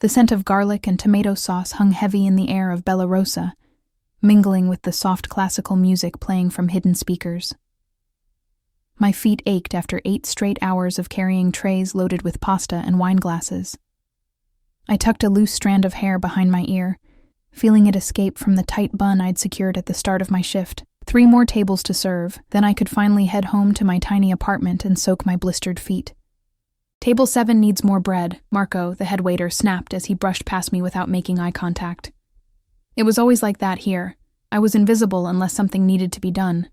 The scent of garlic and tomato sauce hung heavy in the air of Bella Rosa, mingling with the soft classical music playing from hidden speakers. My feet ached after 8 straight hours of carrying trays loaded with pasta and wine glasses. I tucked a loose strand of hair behind my ear, feeling it escape from the tight bun I'd secured at the start of my shift. 3 more tables to serve, then I could finally head home to my tiny apartment and soak my blistered feet. "Table 7 needs more bread," Marco, the head waiter, snapped as he brushed past me without making eye contact. It was always like that here. I was invisible unless something needed to be done.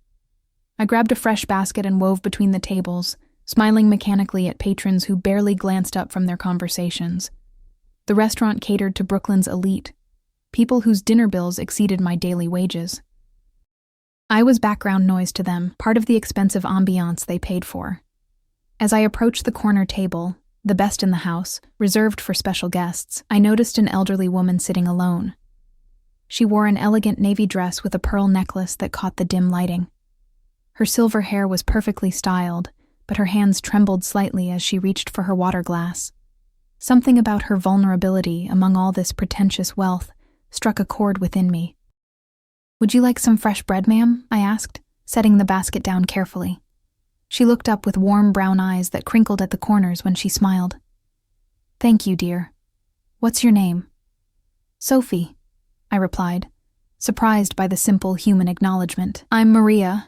I grabbed a fresh basket and wove between the tables, smiling mechanically at patrons who barely glanced up from their conversations. The restaurant catered to Brooklyn's elite, people whose dinner bills exceeded my daily wages. I was background noise to them, part of the expensive ambiance they paid for. As I approached the corner table, the best in the house, reserved for special guests, I noticed an elderly woman sitting alone. She wore an elegant navy dress with a pearl necklace that caught the dim lighting. Her silver hair was perfectly styled, but her hands trembled slightly as she reached for her water glass. Something about her vulnerability among all this pretentious wealth struck a chord within me. "Would you like some fresh bread, ma'am?" I asked, setting the basket down carefully. She looked up with warm brown eyes that crinkled at the corners when she smiled. "Thank you, dear. What's your name?" "Sophie," I replied, surprised by the simple human acknowledgement. "I'm Maria,"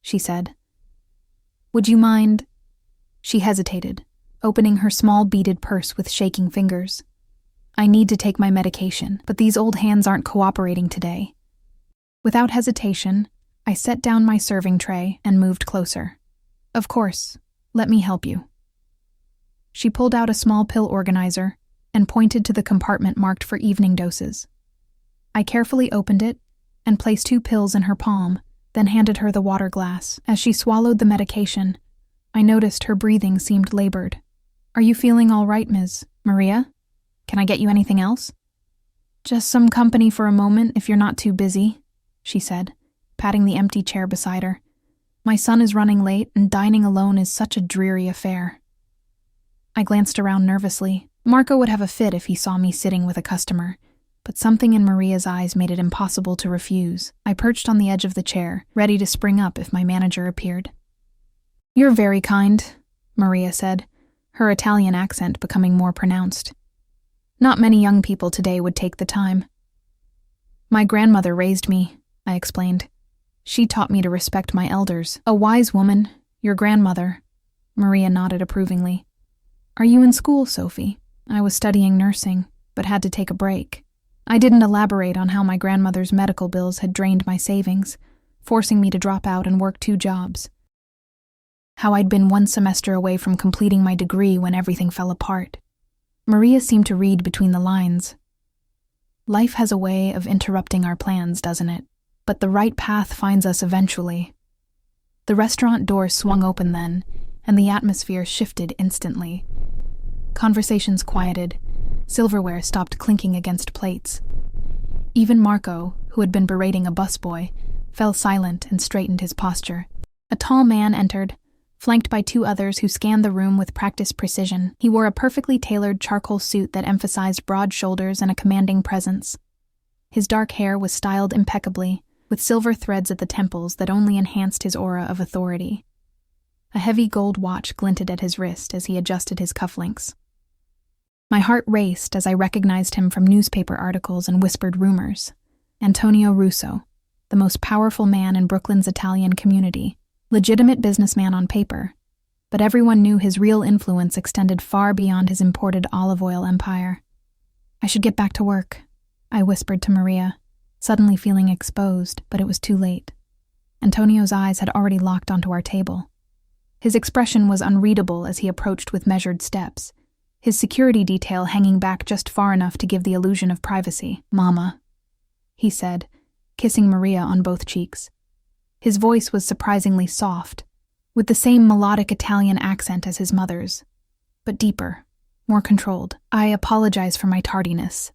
she said. "Would you mind—" She hesitated, opening her small beaded purse with shaking fingers. "I need to take my medication, but these old hands aren't cooperating today." Without hesitation, I set down my serving tray and moved closer. "Of course, let me help you." She pulled out a small pill organizer and pointed to the compartment marked for evening doses. I carefully opened it and placed 2 pills in her palm, then handed her the water glass. As she swallowed the medication, I noticed her breathing seemed labored. "Are you feeling all right, Ms. Maria? Can I get you anything else?" "Just some company for a moment if you're not too busy," she said, patting the empty chair beside her. "My son is running late, and dining alone is such a dreary affair." I glanced around nervously. Marco would have a fit if he saw me sitting with a customer, but something in Maria's eyes made it impossible to refuse. I perched on the edge of the chair, ready to spring up if my manager appeared. "You're very kind," Maria said, her Italian accent becoming more pronounced. "Not many young people today would take the time." "My grandmother raised me," I explained. "She taught me to respect my elders. A wise woman, your grandmother." Maria nodded approvingly. "Are you in school, Sophie?" "I was studying nursing, but had to take a break." I didn't elaborate on how my grandmother's medical bills had drained my savings, forcing me to drop out and work 2 jobs. How I'd been 1 semester away from completing my degree when everything fell apart. Maria seemed to read between the lines. Life has a way of interrupting our plans, doesn't it? But the right path finds us eventually. The restaurant doors swung open then, and the atmosphere shifted instantly. Conversations quieted. Silverware stopped clinking against plates. Even Marco, who had been berating a busboy, fell silent and straightened his posture. A tall man entered, flanked by 2 others who scanned the room with practiced precision. He wore a perfectly tailored charcoal suit that emphasized broad shoulders and a commanding presence. His dark hair was styled impeccably, with silver threads at the temples that only enhanced his aura of authority. A heavy gold watch glinted at his wrist as he adjusted his cufflinks. My heart raced as I recognized him from newspaper articles and whispered rumors. Antonio Russo, the most powerful man in Brooklyn's Italian community, legitimate businessman on paper, but everyone knew his real influence extended far beyond his imported olive oil empire. "I should get back to work," I whispered to Maria, suddenly feeling exposed, but it was too late. Antonio's eyes had already locked onto our table. His expression was unreadable as he approached with measured steps, his security detail hanging back just far enough to give the illusion of privacy. "Mama," he said, kissing Maria on both cheeks. His voice was surprisingly soft, with the same melodic Italian accent as his mother's, but deeper, more controlled. "I apologize for my tardiness."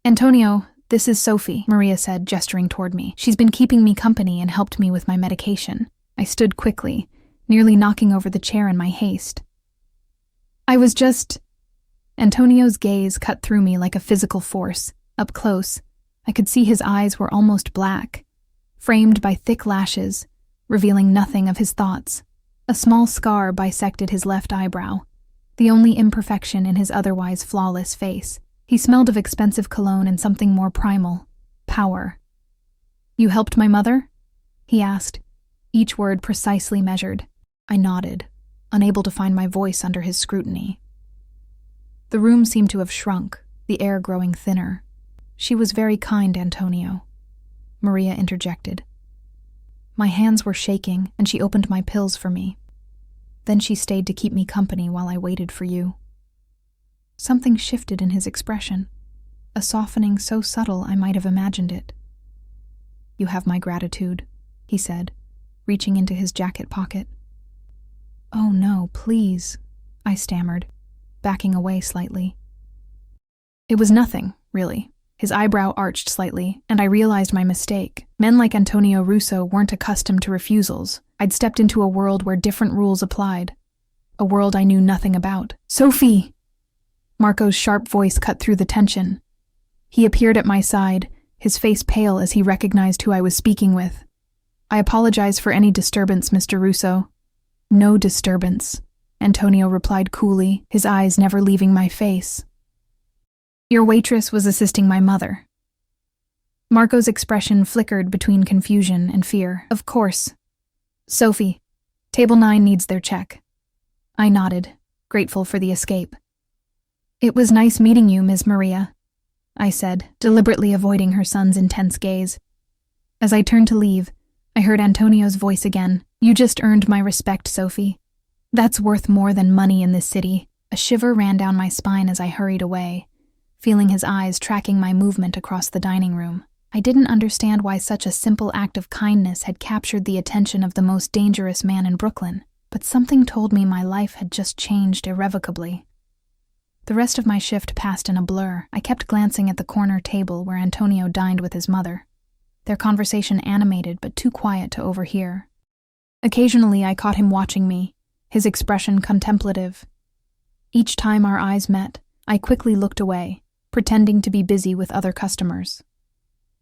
"Antonio, this is Sophie," Maria said, gesturing toward me. "She's been keeping me company and helped me with my medication." I stood quickly, nearly knocking over the chair in my haste. "I was just—" Antonio's gaze cut through me like a physical force. Up close, I could see his eyes were almost black, framed by thick lashes, revealing nothing of his thoughts. A small scar bisected his left eyebrow, the only imperfection in his otherwise flawless face. He smelled of expensive cologne and something more primal: power. "You helped my mother?" he asked, each word precisely measured. I nodded, unable to find my voice under his scrutiny. The room seemed to have shrunk, the air growing thinner. "She was very kind, Antonio," Maria interjected. My hands were shaking, and she opened my pills for me. Then she stayed to keep me company while I waited for you. Something shifted in his expression, a softening so subtle I might have imagined it. "You have my gratitude," he said, reaching into his jacket pocket. "Oh no, please," I stammered, backing away slightly. It was nothing, really. His eyebrow arched slightly, and I realized my mistake. Men like Antonio Russo weren't accustomed to refusals. I'd stepped into a world where different rules applied. A world I knew nothing about. "Sophie!" Marco's sharp voice cut through the tension. He appeared at my side, his face pale as he recognized who I was speaking with. "I apologize for any disturbance, Mr. Russo." "No disturbance," Antonio replied coolly, his eyes never leaving my face. "Your waitress was assisting my mother." Marco's expression flickered between confusion and fear. "Of course. Sophie, table 9 needs their check." I nodded, grateful for the escape. "It was nice meeting you, Ms. Maria," I said, deliberately avoiding her son's intense gaze. As I turned to leave, I heard Antonio's voice again. "You just earned my respect, Sophie. That's worth more than money in this city." A shiver ran down my spine as I hurried away, feeling his eyes tracking my movement across the dining room. I didn't understand why such a simple act of kindness had captured the attention of the most dangerous man in Brooklyn, but something told me my life had just changed irrevocably. The rest of my shift passed in a blur. I kept glancing at the corner table where Antonio dined with his mother, their conversation animated but too quiet to overhear. Occasionally I caught him watching me, his expression contemplative. Each time our eyes met, I quickly looked away, pretending to be busy with other customers.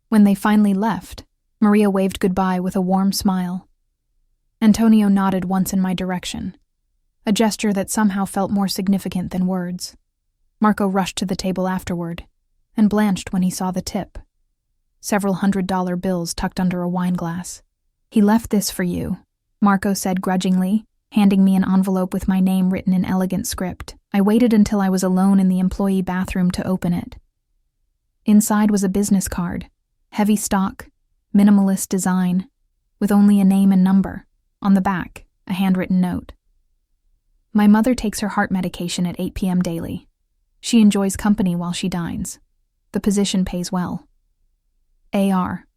When they finally left, Maria waved goodbye with a warm smile. Antonio nodded once in my direction, a gesture that somehow felt more significant than words. Marco rushed to the table afterward, and blanched when he saw the tip. Several $100 bills tucked under a wine glass. "He left this for you," Marco said grudgingly, handing me an envelope with my name written in elegant script. I waited until I was alone in the employee bathroom to open it. Inside was a business card, heavy stock, minimalist design, with only a name and number. On the back, a handwritten note. "My mother takes her heart medication at 8 p.m. daily. She enjoys company while she dines. The position pays well. A.R."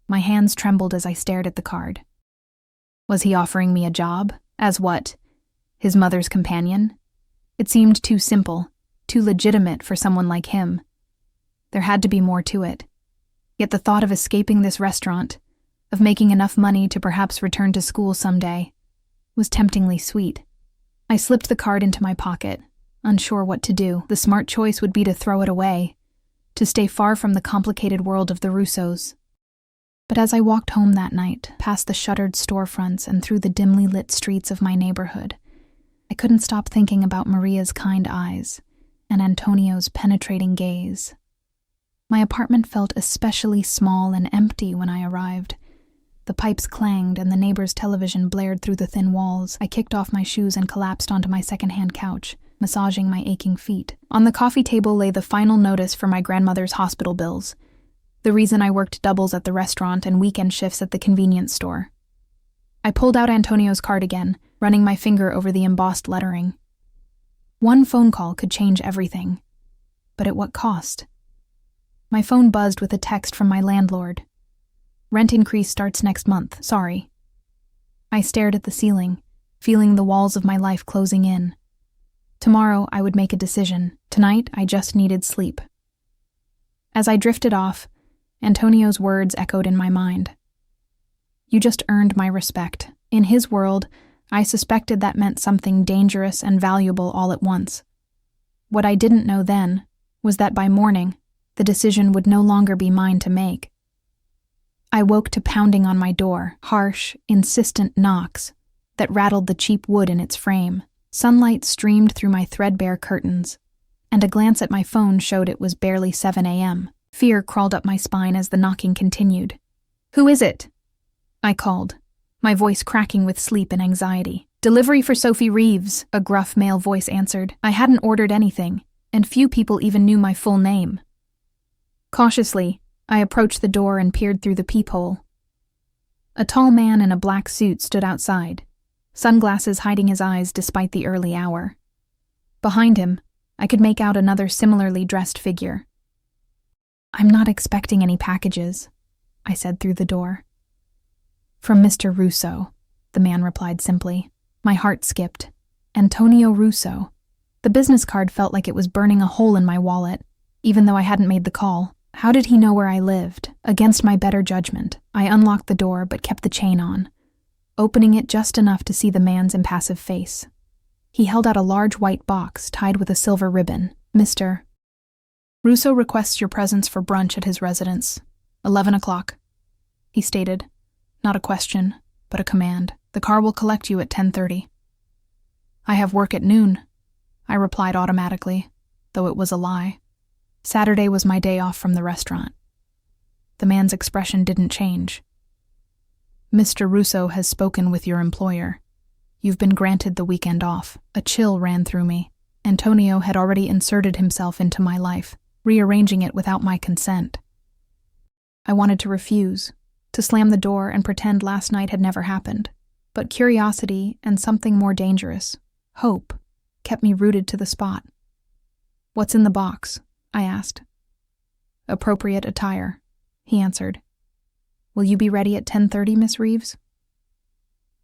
My hands trembled as I stared at the card. Was he offering me a job? As what? His mother's companion? It seemed too simple, too legitimate for someone like him. There had to be more to it. Yet the thought of escaping this restaurant, of making enough money to perhaps return to school someday, was temptingly sweet. I slipped the card into my pocket, unsure what to do. The smart choice would be to throw it away, to stay far from the complicated world of the Russos. But as I walked home that night, past the shuttered storefronts and through the dimly lit streets of my neighborhood, I couldn't stop thinking about Maria's kind eyes and Antonio's penetrating gaze. My apartment felt especially small and empty when I arrived. The pipes clanged and the neighbor's television blared through the thin walls. I kicked off my shoes and collapsed onto my secondhand couch, massaging my aching feet. On the coffee table lay the final notice for my grandmother's hospital bills, the reason I worked doubles at the restaurant and weekend shifts at the convenience store. I pulled out Antonio's card again, running my finger over the embossed lettering. One phone call could change everything, but at what cost? My phone buzzed with a text from my landlord. "Rent increase starts next month, sorry." I stared at the ceiling, feeling the walls of my life closing in. Tomorrow I would make a decision. Tonight I just needed sleep. As I drifted off, Antonio's words echoed in my mind. "You just earned my respect." In his world, I suspected that meant something dangerous and valuable all at once. What I didn't know then was that by morning, the decision would no longer be mine to make. I woke to pounding on my door, harsh, insistent knocks that rattled the cheap wood in its frame. Sunlight streamed through my threadbare curtains, and a glance at my phone showed it was barely 7 a.m. Fear crawled up my spine as the knocking continued. "Who is it?" I called, my voice cracking with sleep and anxiety. "Delivery for Sophie Reeves," a gruff male voice answered. I hadn't ordered anything, and few people even knew my full name. Cautiously, I approached the door and peered through the peephole. A tall man in a black suit stood outside, sunglasses hiding his eyes despite the early hour. Behind him, I could make out another similarly dressed figure. "I'm not expecting any packages," I said through the door. "From Mr. Russo," the man replied simply. My heart skipped. Antonio Russo. The business card felt like it was burning a hole in my wallet, even though I hadn't made the call. How did he know where I lived? Against my better judgment, I unlocked the door but kept the chain on, opening it just enough to see the man's impassive face. He held out a large white box tied with a silver ribbon. "Mr. Russo requests your presence for brunch at his residence. 11 o'clock, he stated. Not a question, but a command. The car will collect you at 10:30. "I have work at noon," I replied automatically, though it was a lie. Saturday was my day off from the restaurant. The man's expression didn't change. "Mr. Russo has spoken with your employer. You've been granted the weekend off." A chill ran through me. Antonio had already inserted himself into my life, rearranging it without my consent. I wanted to refuse, to slam the door and pretend last night had never happened. But curiosity and something more dangerous, hope, kept me rooted to the spot. "What's in the box?" I asked. "Appropriate attire," he answered. "Will you be ready at 10:30, Miss Reeves?"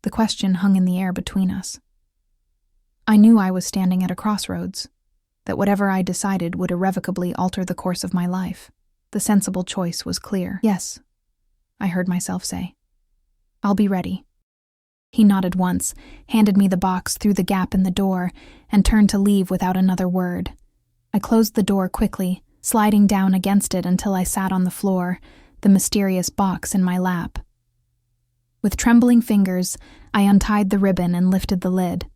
The question hung in the air between us. I knew I was standing at a crossroads, that whatever I decided would irrevocably alter the course of my life. The sensible choice was clear. "Yes," I heard myself say. "I'll be ready." He nodded once, handed me the box through the gap in the door, and turned to leave without another word. I closed the door quickly, sliding down against it until I sat on the floor, the mysterious box in my lap. With trembling fingers, I untied the ribbon and lifted the lid.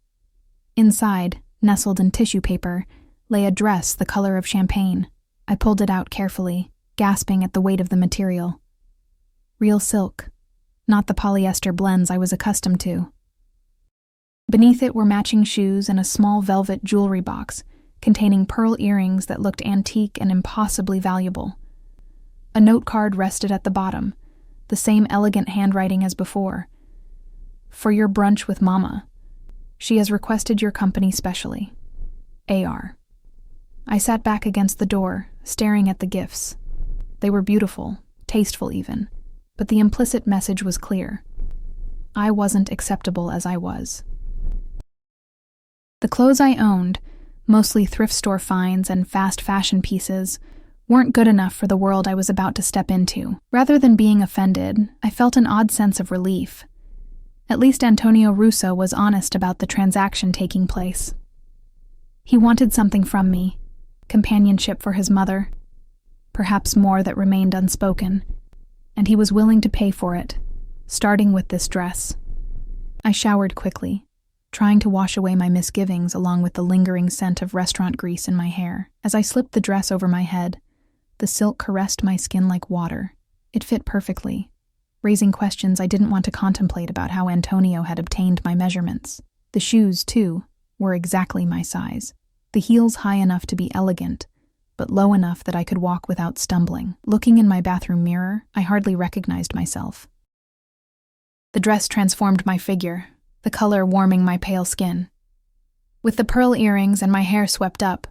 Inside, nestled in tissue paper, lay a dress the color of champagne. I pulled it out carefully, gasping at the weight of the material. Real silk, not the polyester blends I was accustomed to. Beneath it were matching shoes and a small velvet jewelry box containing pearl earrings that looked antique and impossibly valuable. A note card rested at the bottom, the same elegant handwriting as before. "For your brunch with Mama. She has requested your company specially. AR." I sat back against the door, staring at the gifts. They were beautiful, tasteful even, but the implicit message was clear. I wasn't acceptable as I was. The clothes I owned, mostly thrift store finds and fast fashion pieces, weren't good enough for the world I was about to step into. Rather than being offended, I felt an odd sense of relief. At least Antonio Russo was honest about the transaction taking place. He wanted something from me, companionship for his mother, perhaps more that remained unspoken, and he was willing to pay for it, starting with this dress. I showered quickly, trying to wash away my misgivings along with the lingering scent of restaurant grease in my hair. As I slipped the dress over my head, the silk caressed my skin like water. It fit perfectly, raising questions I didn't want to contemplate about how Antonio had obtained my measurements. The shoes, too, were exactly my size, the heels high enough to be elegant, but low enough that I could walk without stumbling. Looking in my bathroom mirror, I hardly recognized myself. The dress transformed my figure, the color warming my pale skin. With the pearl earrings and my hair swept up,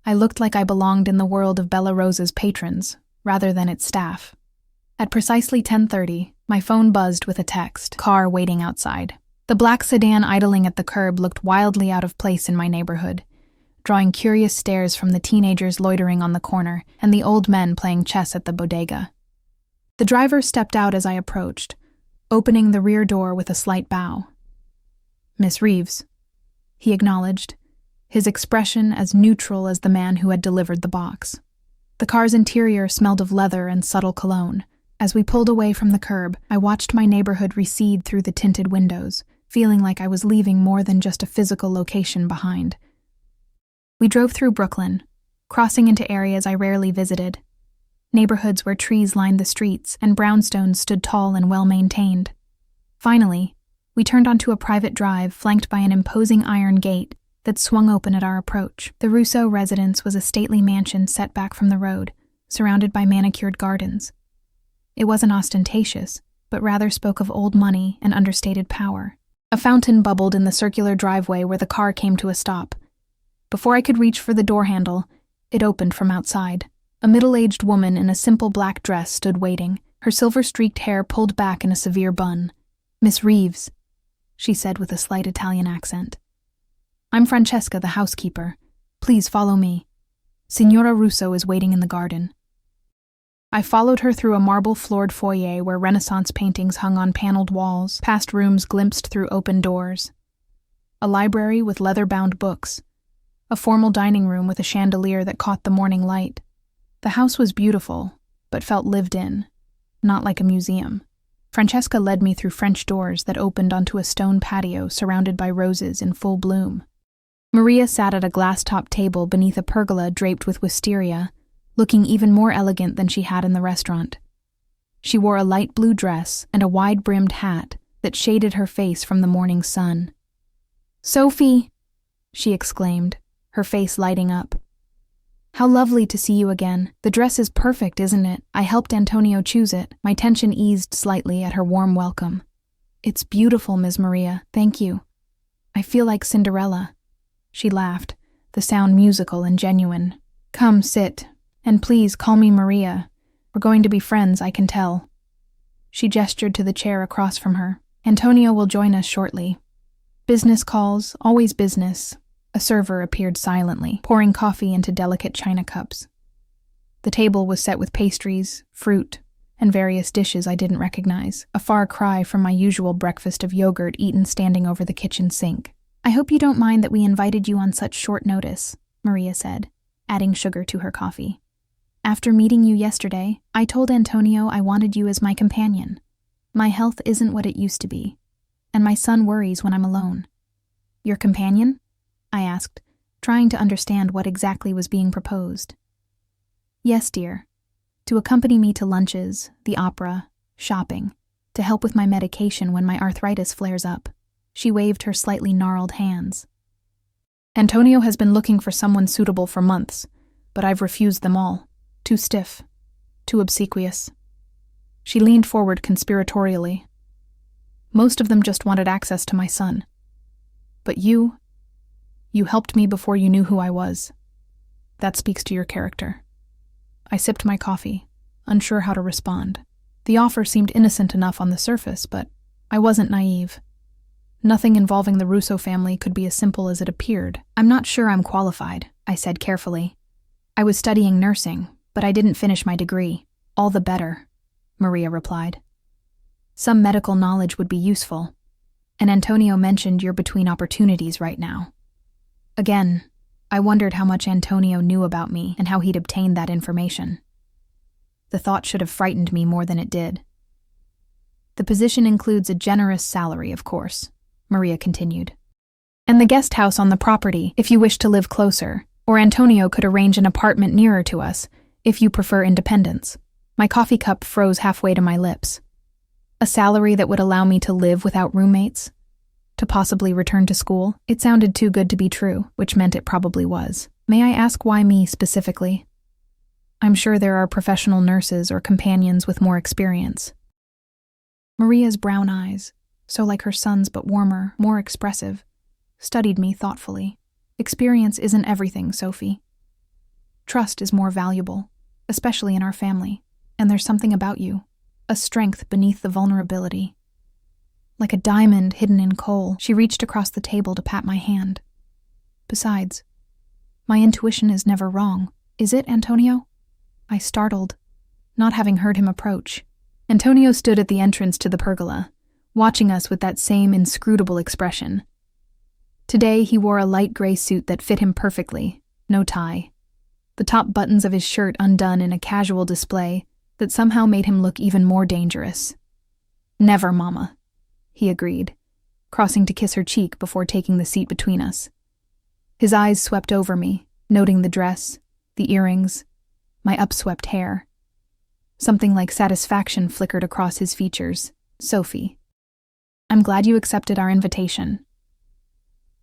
I looked like I belonged in the world of Bella Rosa's patrons, rather than its staff. At precisely 10:30, my phone buzzed with a text. Car waiting outside. The black sedan idling at the curb looked wildly out of place in my neighborhood, drawing curious stares from the teenagers loitering on the corner and the old men playing chess at the bodega. The driver stepped out as I approached, opening the rear door with a slight bow. "Miss Reeves," he acknowledged, his expression as neutral as the man who had delivered the box. The car's interior smelled of leather and subtle cologne. As we pulled away from the curb, I watched my neighborhood recede through the tinted windows, feeling like I was leaving more than just a physical location behind. We drove through Brooklyn, crossing into areas I rarely visited. Neighborhoods where trees lined the streets and brownstones stood tall and well-maintained. Finally, we turned onto a private drive flanked by an imposing iron gate that swung open at our approach. The Russo residence was a stately mansion set back from the road, surrounded by manicured gardens. It wasn't ostentatious, but rather spoke of old money and understated power. A fountain bubbled in the circular driveway where the car came to a stop. Before I could reach for the door handle, it opened from outside. A middle-aged woman in a simple black dress stood waiting, her silver-streaked hair pulled back in a severe bun. "Miss Reeves," she said with a slight Italian accent. "I'm Francesca, the housekeeper. Please follow me. Signora Russo is waiting in the garden." I followed her through a marble-floored foyer where Renaissance paintings hung on paneled walls, past rooms glimpsed through open doors. A library with leather-bound books. A formal dining room with a chandelier that caught the morning light. The house was beautiful, but felt lived in, not like a museum. Francesca led me through French doors that opened onto a stone patio surrounded by roses in full bloom. Maria sat at a glass-topped table beneath a pergola draped with wisteria, looking even more elegant than she had in the restaurant. She wore a light blue dress and a wide-brimmed hat that shaded her face from the morning sun. "Sophie!" she exclaimed, her face lighting up. "How lovely to see you again. The dress is perfect, isn't it? I helped Antonio choose it." My tension eased slightly at her warm welcome. "It's beautiful, Ms. Maria. Thank you. I feel like Cinderella." She laughed, the sound musical and genuine. "Come, sit. And please call me Maria. We're going to be friends, I can tell." She gestured to the chair across from her. "Antonio will join us shortly. Business calls, always business." A server appeared silently, pouring coffee into delicate china cups. The table was set with pastries, fruit, and various dishes I didn't recognize, a far cry from my usual breakfast of yogurt eaten standing over the kitchen sink. "I hope you don't mind that we invited you on such short notice," Maria said, adding sugar to her coffee. "After meeting you yesterday, I told Antonio I wanted you as my companion. My health isn't what it used to be, and my son worries when I'm alone." "Your companion?" I asked, trying to understand what exactly was being proposed. "Yes, dear. To accompany me to lunches, the opera, shopping, to help with my medication when my arthritis flares up." She waved her slightly gnarled hands. "Antonio has been looking for someone suitable for months, but I've refused them all. Too stiff, too obsequious." She leaned forward conspiratorially. "Most of them just wanted access to my son. But you helped me before you knew who I was. That speaks to your character." I sipped my coffee, unsure how to respond. The offer seemed innocent enough on the surface, but I wasn't naive. Nothing involving the Russo family could be as simple as it appeared. "I'm not sure I'm qualified," I said carefully. "I was studying nursing, but I didn't finish my degree." "All the better," Maria replied. "Some medical knowledge would be useful. And Antonio mentioned you're between opportunities right now." Again, I wondered how much Antonio knew about me and how he'd obtained that information. The thought should have frightened me more than it did. "The position includes a generous salary, of course," Maria continued. "And the guest house on the property, if you wish to live closer, or Antonio could arrange an apartment nearer to us, if you prefer independence." My coffee cup froze halfway to my lips. A salary that would allow me to live without roommates? To possibly return to school? It sounded too good to be true, which meant it probably was. "May I ask why me specifically?" "I'm sure there are professional nurses or companions with more experience." Maria's brown eyes, so like her son's but warmer, more expressive, studied me thoughtfully. "Experience isn't everything, Sophie. Trust is more valuable, especially in our family, and there's something about you, a strength beneath the vulnerability. Like a diamond hidden in coal." She reached across the table to pat my hand. "Besides, my intuition is never wrong. Is it, Antonio?" I startled, not having heard him approach. Antonio stood at the entrance to the pergola, watching us with that same inscrutable expression. Today he wore a light gray suit that fit him perfectly, no tie. The top buttons of his shirt undone in a casual display that somehow made him look even more dangerous. "Never, Mama," he agreed, crossing to kiss her cheek before taking the seat between us. His eyes swept over me, noting the dress, the earrings, my upswept hair. Something like satisfaction flickered across his features. "Sophie, I'm glad you accepted our invitation."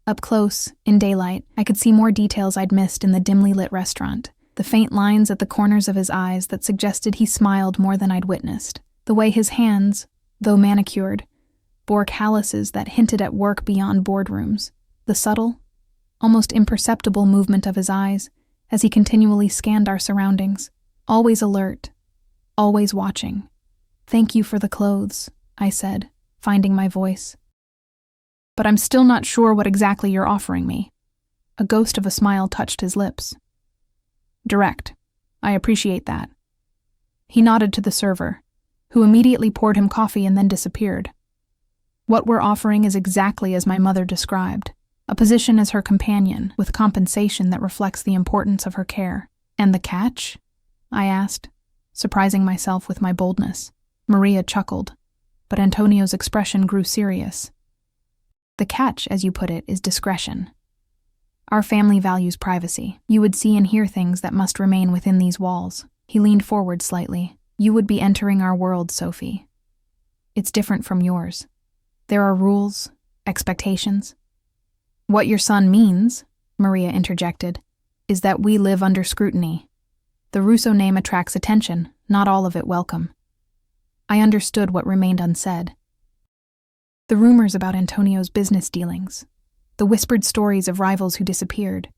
Up close, in daylight, I could see more details I'd missed in the dimly lit restaurant. The faint lines at the corners of his eyes that suggested he smiled more than I'd witnessed. The way his hands, though manicured, bore calluses that hinted at work beyond boardrooms. The subtle, almost imperceptible movement of his eyes as he continually scanned our surroundings, always alert, always watching. "Thank you for the clothes," I said, finding my voice. "But I'm still not sure what exactly you're offering me." A ghost of a smile touched his lips. "Direct. I appreciate that." He nodded to the server, who immediately poured him coffee and then disappeared. "What we're offering is exactly as my mother described, a position as her companion, with compensation that reflects the importance of her care." "And the catch?" I asked, surprising myself with my boldness. Maria chuckled, but Antonio's expression grew serious. "The catch, as you put it, is discretion. Our family values privacy. You would see and hear things that must remain within these walls." He leaned forward slightly. "You would be entering our world, Sophie. It's different from yours. There are rules, expectations." "What your son means," Maria interjected, "is that we live under scrutiny. The Russo name attracts attention, not all of it welcome." I understood what remained unsaid. The rumors about Antonio's business dealings, the whispered stories of rivals who disappeared,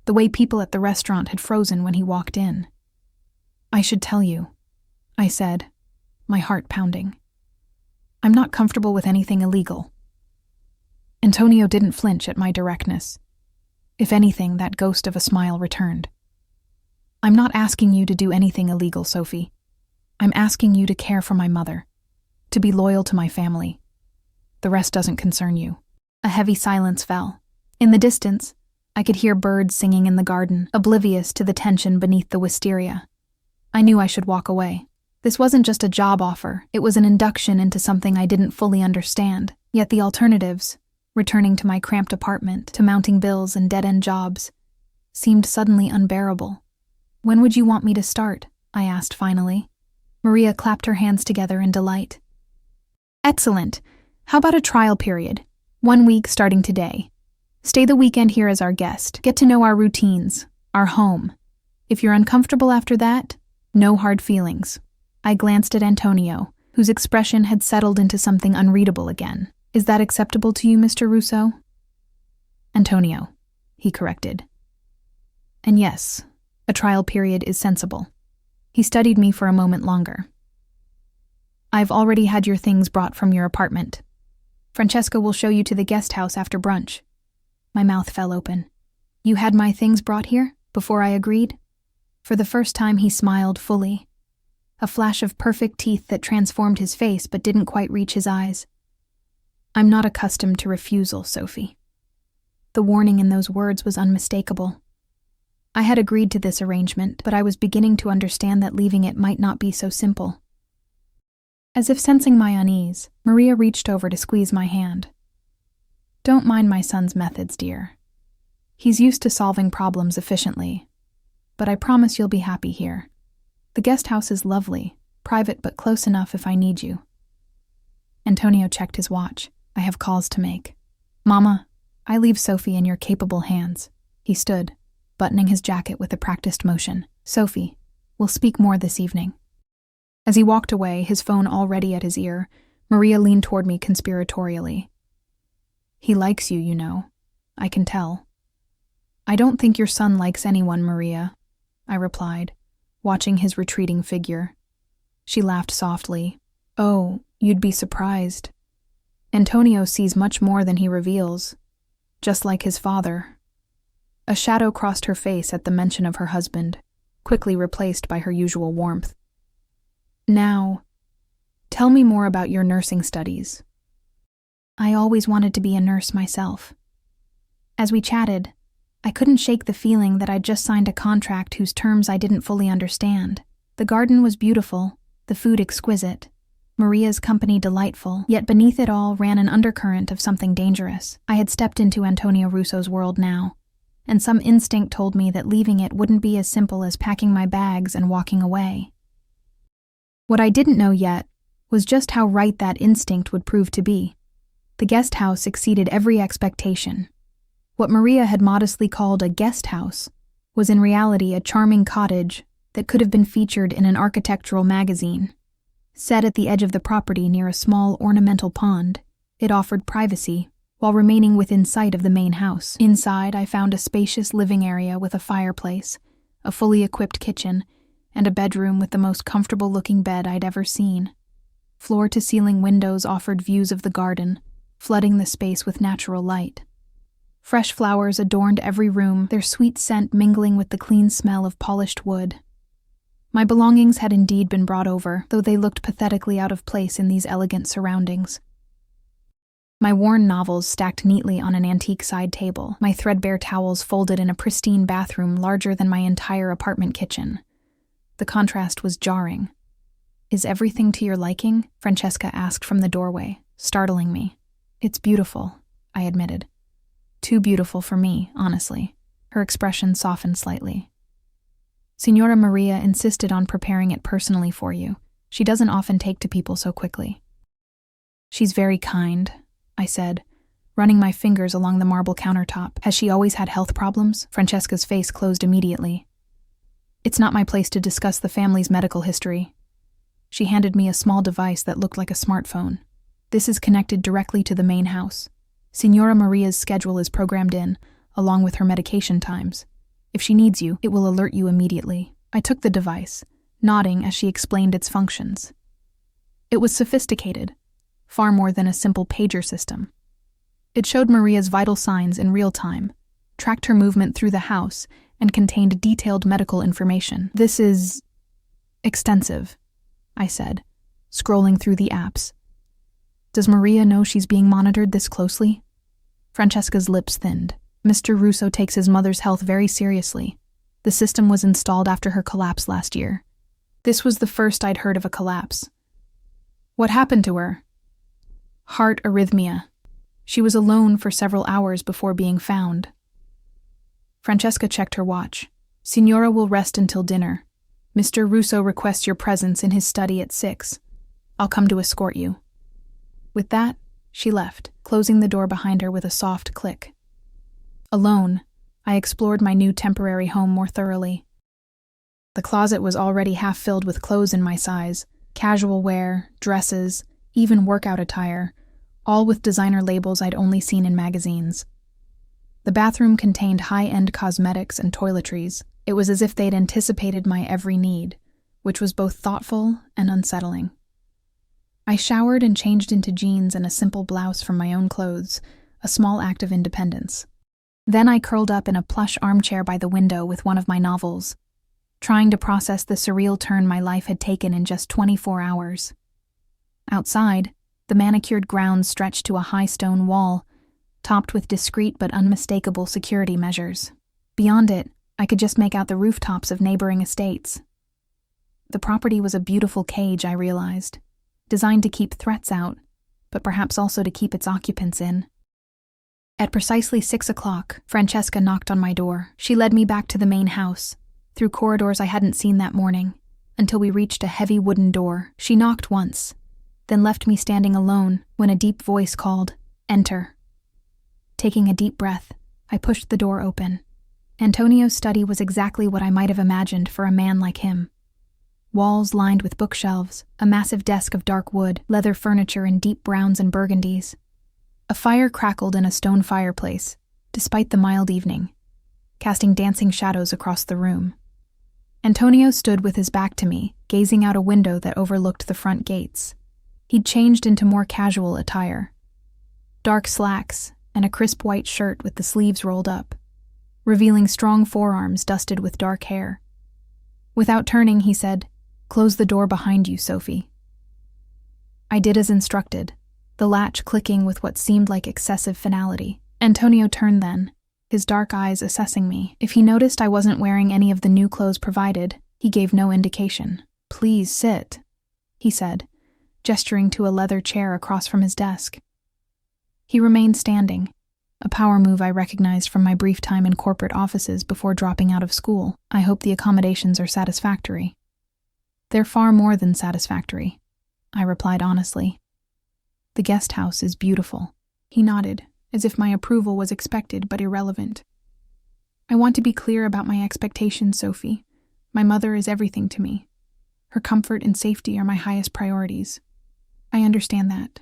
the way people at the restaurant had frozen when he walked in. "I should tell you," I said, my heart pounding. "I'm not comfortable with anything illegal." Antonio didn't flinch at my directness. If anything, that ghost of a smile returned. "I'm not asking you to do anything illegal, Sophie. I'm asking you to care for my mother, to be loyal to my family. The rest doesn't concern you." A heavy silence fell. In the distance, I could hear birds singing in the garden, oblivious to the tension beneath the wisteria. I knew I should walk away. This wasn't just a job offer, it was an induction into something I didn't fully understand. Yet the alternatives, returning to my cramped apartment, to mounting bills and dead-end jobs, seemed suddenly unbearable. "When would you want me to start?" I asked finally. Maria clapped her hands together in delight. "Excellent. How about a trial period? 1 week starting today. Stay the weekend here as our guest. Get to know our routines, our home. If you're uncomfortable after that, no hard feelings." I glanced at Antonio, whose expression had settled into something unreadable again. "Is that acceptable to you, Mr. Russo?" "Antonio," he corrected. "And yes, a trial period is sensible." He studied me for a moment longer. "I've already had your things brought from your apartment. Francesca will show you to the guest house after brunch." My mouth fell open. "You had my things brought here, before I agreed?" For the first time he smiled fully. A flash of perfect teeth that transformed his face but didn't quite reach his eyes. "I'm not accustomed to refusal, Sophie." The warning in those words was unmistakable. I had agreed to this arrangement, but I was beginning to understand that leaving it might not be so simple. As if sensing my unease, Maria reached over to squeeze my hand. "Don't mind my son's methods, dear. He's used to solving problems efficiently. But I promise you'll be happy here. The guest house is lovely, private but close enough if I need you." Antonio checked his watch. "I have calls to make. Mama, I leave Sophie in your capable hands." He stood, buttoning his jacket with a practiced motion. "Sophie, we'll speak more this evening." As he walked away, his phone already at his ear, Maria leaned toward me conspiratorially. "He likes you, you know. I can tell." "I don't think your son likes anyone, Maria," I replied, watching his retreating figure. She laughed softly. "Oh, you'd be surprised. Antonio sees much more than he reveals, just like his father." A shadow crossed her face at the mention of her husband, quickly replaced by her usual warmth. "Now, tell me more about your nursing studies." "I always wanted to be a nurse myself." As we chatted, I couldn't shake the feeling that I'd just signed a contract whose terms I didn't fully understand. The garden was beautiful, the food exquisite, Maria's company delightful, yet beneath it all ran an undercurrent of something dangerous. I had stepped into Antonio Russo's world now, and some instinct told me that leaving it wouldn't be as simple as packing my bags and walking away. What I didn't know yet was just how right that instinct would prove to be. The guest house exceeded every expectation. What Maria had modestly called a guest house was in reality a charming cottage that could have been featured in an architectural magazine. Set at the edge of the property near a small ornamental pond, it offered privacy while remaining within sight of the main house. Inside, I found a spacious living area with a fireplace, a fully equipped kitchen, and a bedroom with the most comfortable-looking bed I'd ever seen. Floor-to-ceiling windows offered views of the garden, flooding the space with natural light. Fresh flowers adorned every room, their sweet scent mingling with the clean smell of polished wood. My belongings had indeed been brought over, though they looked pathetically out of place in these elegant surroundings. My worn novels stacked neatly on an antique side table, my threadbare towels folded in a pristine bathroom larger than my entire apartment kitchen. The contrast was jarring. "Is everything to your liking?" Francesca asked from the doorway, startling me. "It's beautiful," I admitted. "Too beautiful for me, honestly." Her expression softened slightly. "Signora Maria insisted on preparing it personally for you. She doesn't often take to people so quickly." "She's very kind," I said, running my fingers along the marble countertop. "Has she always had health problems?" Francesca's face closed immediately. "It's not my place to discuss the family's medical history." She handed me a small device that looked like a smartphone. "This is connected directly to the main house. Signora Maria's schedule is programmed in, along with her medication times. If she needs you, it will alert you immediately." I took the device, nodding as she explained its functions. It was sophisticated, far more than a simple pager system. It showed Maria's vital signs in real time, tracked her movement through the house, and contained detailed medical information. "This is extensive," I said, scrolling through the apps. "Does Maria know she's being monitored this closely?" Francesca's lips thinned. "Mr. Russo takes his mother's health very seriously. The system was installed after her collapse last year." This was the first I'd heard of a collapse. "What happened to her?" "Heart arrhythmia. She was alone for several hours before being found." Francesca checked her watch. "Signora will rest until dinner. Mr. Russo requests your presence in his study at 6. I'll come to escort you." With that, she left, closing the door behind her with a soft click. Alone, I explored my new temporary home more thoroughly. The closet was already half filled with clothes in my size, casual wear, dresses, even workout attire, all with designer labels I'd only seen in magazines. The bathroom contained high-end cosmetics and toiletries. It was as if they'd anticipated my every need, which was both thoughtful and unsettling. I showered and changed into jeans and a simple blouse from my own clothes, a small act of independence. Then I curled up in a plush armchair by the window with one of my novels, trying to process the surreal turn my life had taken in just 24 hours. Outside, the manicured grounds stretched to a high stone wall, topped with discreet but unmistakable security measures. Beyond it, I could just make out the rooftops of neighboring estates. The property was a beautiful cage, I realized, designed to keep threats out, but perhaps also to keep its occupants in. At precisely 6 o'clock, Francesca knocked on my door. She led me back to the main house, through corridors I hadn't seen that morning, until we reached a heavy wooden door. She knocked once, then left me standing alone when a deep voice called, "Enter." Taking a deep breath, I pushed the door open. Antonio's study was exactly what I might have imagined for a man like him. Walls lined with bookshelves, a massive desk of dark wood, leather furniture in deep browns and burgundies. A fire crackled in a stone fireplace, despite the mild evening, casting dancing shadows across the room. Antonio stood with his back to me, gazing out a window that overlooked the front gates. He'd changed into more casual attire. Dark slacks and a crisp white shirt with the sleeves rolled up, revealing strong forearms dusted with dark hair. Without turning, he said, "Close the door behind you, Sophie." I did as instructed, the latch clicking with what seemed like excessive finality. Antonio turned then, his dark eyes assessing me. If he noticed I wasn't wearing any of the new clothes provided, he gave no indication. "Please sit," he said, gesturing to a leather chair across from his desk. He remained standing, a power move I recognized from my brief time in corporate offices before dropping out of school. "I hope the accommodations are satisfactory." "They're far more than satisfactory," I replied honestly. "The guest house is beautiful." He nodded, as if my approval was expected but irrelevant. "I want to be clear about my expectations, Sophie. My mother is everything to me. Her comfort and safety are my highest priorities." "I understand that,"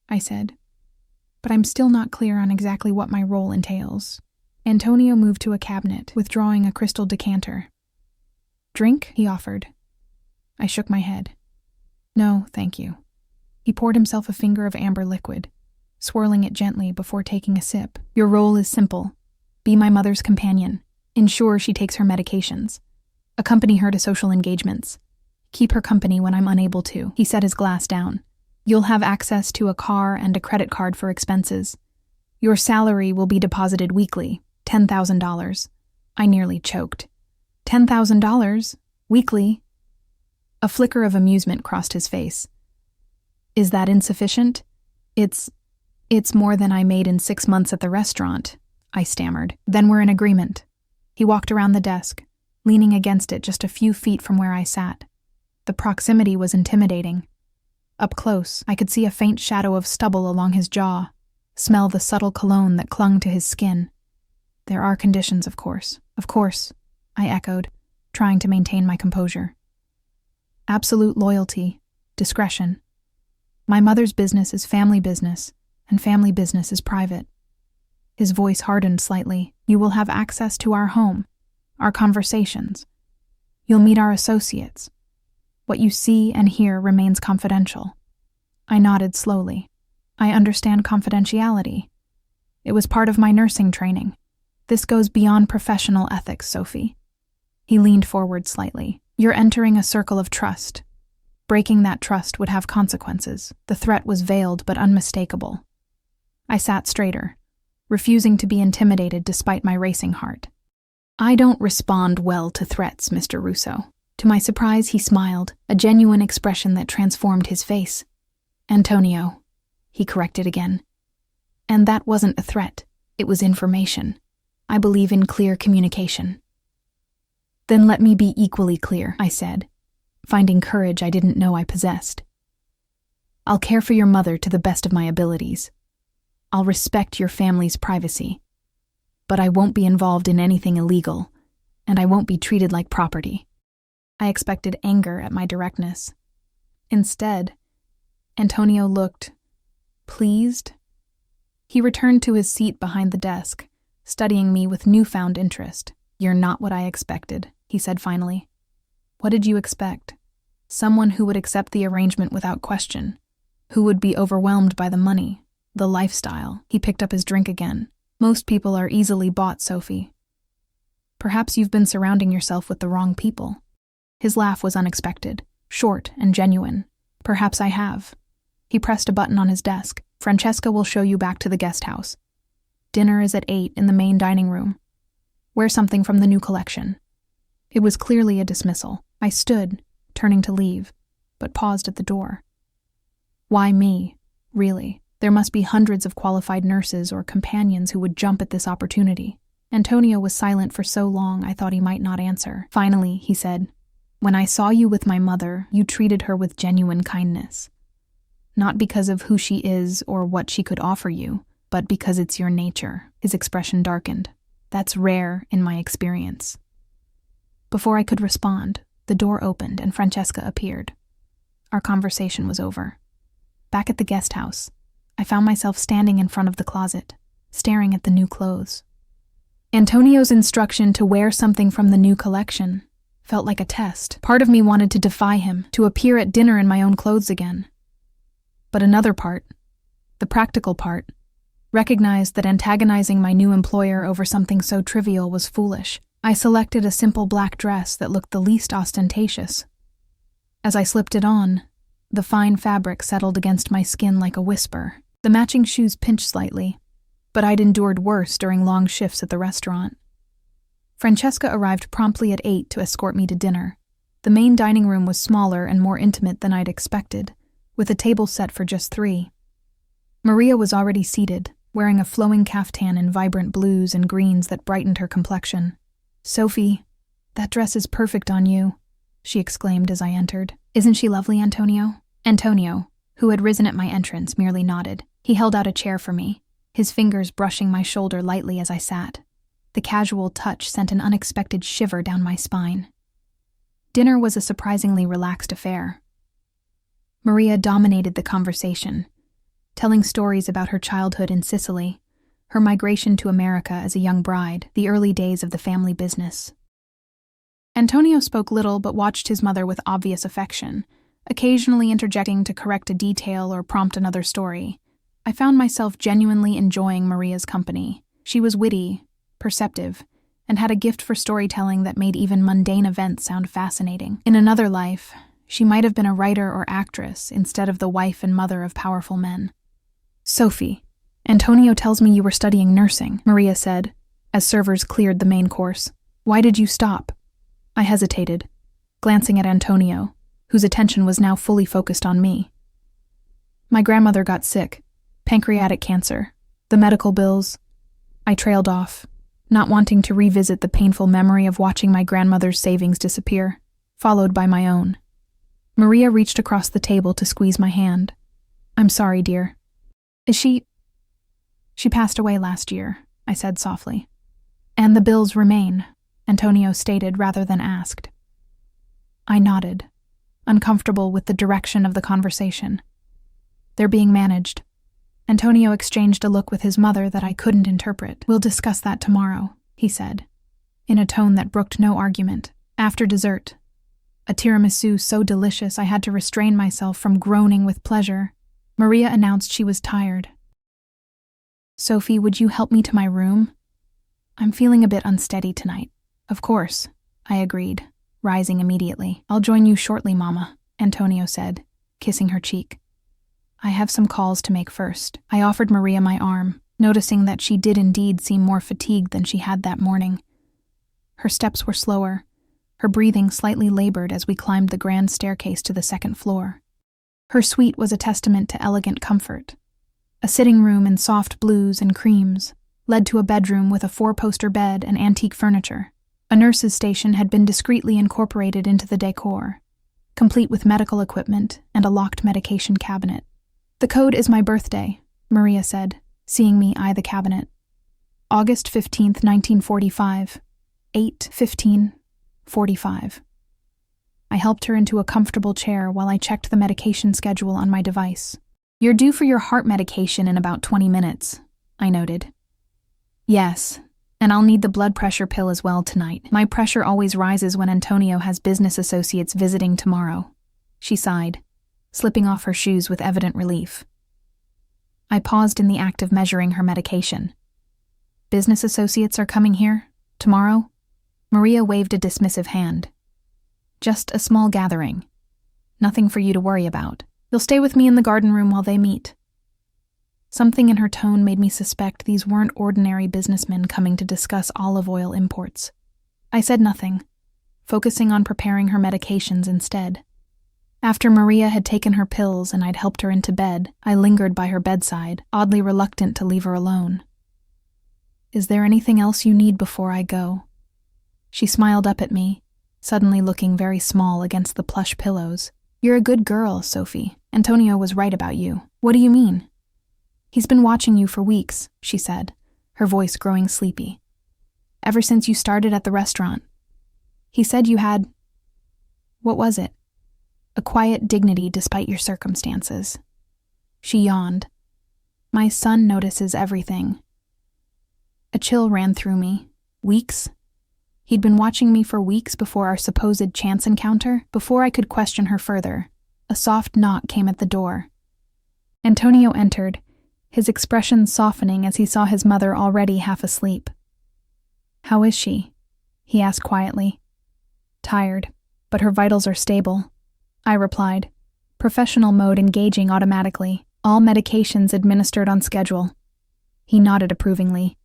I said. "But I'm still not clear on exactly what my role entails." Antonio moved to a cabinet, withdrawing a crystal decanter. "Drink?" he offered. I shook my head. "No, thank you." He poured himself a finger of amber liquid, swirling it gently before taking a sip. "Your role is simple. Be my mother's companion. Ensure she takes her medications. Accompany her to social engagements. Keep her company when I'm unable to." He set his glass down. "You'll have access to a car and a credit card for expenses. Your salary will be deposited weekly, $10,000. I nearly choked. $10,000? Weekly? A flicker of amusement crossed his face. "Is that insufficient?" It's more than I made in 6 months at the restaurant," I stammered. "Then we're in agreement." He walked around the desk, leaning against it just a few feet from where I sat. The proximity was intimidating. Up close, I could see a faint shadow of stubble along his jaw, smell the subtle cologne that clung to his skin. "There are conditions, of course." "Of course," I echoed, trying to maintain my composure. "Absolute loyalty, discretion. My mother's business is family business, and family business is private." His voice hardened slightly. "You will have access to our home, our conversations. You'll meet our associates. What you see and hear remains confidential." I nodded slowly. "I understand confidentiality. It was part of my nursing training. This goes beyond professional ethics, Sophie." He leaned forward slightly. "You're entering a circle of trust. Breaking that trust would have consequences." The threat was veiled but unmistakable. I sat straighter, refusing to be intimidated despite my racing heart. "I don't respond well to threats, Mr. Russo." To my surprise, he smiled, a genuine expression that transformed his face. "Antonio," he corrected again. "And that wasn't a threat. It was information. I believe in clear communication." "Then let me be equally clear," I said, finding courage I didn't know I possessed. "I'll care for your mother to the best of my abilities. I'll respect your family's privacy. But I won't be involved in anything illegal, and I won't be treated like property." I expected anger at my directness. Instead, Antonio looked pleased. He returned to his seat behind the desk, studying me with newfound interest. "You're not what I expected," he said finally. "What did you expect? Someone who would accept the arrangement without question, who would be overwhelmed by the money, the lifestyle." He picked up his drink again. "Most people are easily bought, Sophie. Perhaps you've been surrounding yourself with the wrong people." His laugh was unexpected, short and genuine. "Perhaps I have." He pressed a button on his desk. "Francesca will show you back to the guest house. Dinner is at 8 in the main dining room. Wear something from the new collection." It was clearly a dismissal. I stood, turning to leave, but paused at the door. Why me, really? There must be hundreds of qualified nurses or companions who would jump at this opportunity. Antonio was silent for so long I thought he might not answer. Finally, he said, "When I saw you with my mother, you treated her with genuine kindness. Not because of who she is or what she could offer you, but because it's your nature." His expression darkened. "That's rare in my experience." Before I could respond, the door opened and Francesca appeared. Our conversation was over. Back at the guest house, I found myself standing in front of the closet, staring at the new clothes. Antonio's instruction to wear something from the new collection felt like a test. Part of me wanted to defy him, to appear at dinner in my own clothes again. But another part, the practical part, recognized that antagonizing my new employer over something so trivial was foolish. I selected a simple black dress that looked the least ostentatious. As I slipped it on, the fine fabric settled against my skin like a whisper. The matching shoes pinched slightly, but I'd endured worse during long shifts at the restaurant. Francesca arrived promptly at 8 to escort me to dinner. The main dining room was smaller and more intimate than I'd expected, with a table set for just 3. Maria was already seated, wearing a flowing caftan in vibrant blues and greens that brightened her complexion. "Sophie, that dress is perfect on you," she exclaimed as I entered. "Isn't she lovely, Antonio?" Antonio, who had risen at my entrance, merely nodded. He held out a chair for me, his fingers brushing my shoulder lightly as I sat. The casual touch sent an unexpected shiver down my spine. Dinner was a surprisingly relaxed affair. Maria dominated the conversation, telling stories about her childhood in Sicily, her migration to America as a young bride, the early days of the family business. Antonio spoke little but watched his mother with obvious affection, occasionally interjecting to correct a detail or prompt another story. I found myself genuinely enjoying Maria's company. She was witty, perceptive, and had a gift for storytelling that made even mundane events sound fascinating. In another life, she might have been a writer or actress instead of the wife and mother of powerful men. "Sophie, Antonio tells me you were studying nursing," Maria said, as servers cleared the main course. "Why did you stop?" I hesitated, glancing at Antonio, whose attention was now fully focused on me. "My grandmother got sick, pancreatic cancer, the medical bills." I trailed off, not wanting to revisit the painful memory of watching my grandmother's savings disappear, followed by my own. Maria reached across the table to squeeze my hand. "I'm sorry, dear. Is she passed away last year," I said softly. "And the bills remain," Antonio stated rather than asked. I nodded, uncomfortable with the direction of the conversation. "They're being managed." Antonio exchanged a look with his mother that I couldn't interpret. "We'll discuss that tomorrow," he said, in a tone that brooked no argument. After dessert, a tiramisu so delicious I had to restrain myself from groaning with pleasure, Maria announced she was tired. "Sophie, would you help me to my room? I'm feeling a bit unsteady tonight." "Of course," I agreed, rising immediately. "I'll join you shortly, Mama," Antonio said, kissing her cheek. "I have some calls to make first." I offered Maria my arm, noticing that she did indeed seem more fatigued than she had that morning. Her steps were slower, her breathing slightly labored as we climbed the grand staircase to the second floor. Her suite was a testament to elegant comfort. A sitting room in soft blues and creams led to a bedroom with a 4-poster bed and antique furniture. A nurse's station had been discreetly incorporated into the decor, complete with medical equipment and a locked medication cabinet. "The code is my birthday," Maria said, seeing me eye the cabinet. "August 15th, 1945, 8:15:45. I helped her into a comfortable chair while I checked the medication schedule on my device. "You're due for your heart medication in about 20 minutes, I noted. "Yes, and I'll need the blood pressure pill as well tonight. My pressure always rises when Antonio has business associates visiting tomorrow," she sighed, slipping off her shoes with evident relief. I paused in the act of measuring her medication. "Business associates are coming here? Tomorrow?" Maria waved a dismissive hand. "Just a small gathering. Nothing for you to worry about. You'll stay with me in the garden room while they meet." Something in her tone made me suspect these weren't ordinary businessmen coming to discuss olive oil imports. I said nothing, focusing on preparing her medications instead. After Maria had taken her pills and I'd helped her into bed, I lingered by her bedside, oddly reluctant to leave her alone. "Is there anything else you need before I go?" She smiled up at me, suddenly looking very small against the plush pillows. "You're a good girl, Sophie. Antonio was right about you." "What do you mean?" "He's been watching you for weeks," she said, her voice growing sleepy. "Ever since you started at the restaurant. He said you had... what was it? A quiet dignity despite your circumstances." She yawned. "My son notices everything." A chill ran through me. Weeks? He'd been watching me for weeks before our supposed chance encounter. Before I could question her further, a soft knock came at the door. Antonio entered, his expression softening as he saw his mother already half asleep. "How is she?" he asked quietly. "Tired, but her vitals are stable," I replied, professional mode engaging automatically, all medications administered on schedule. He nodded approvingly.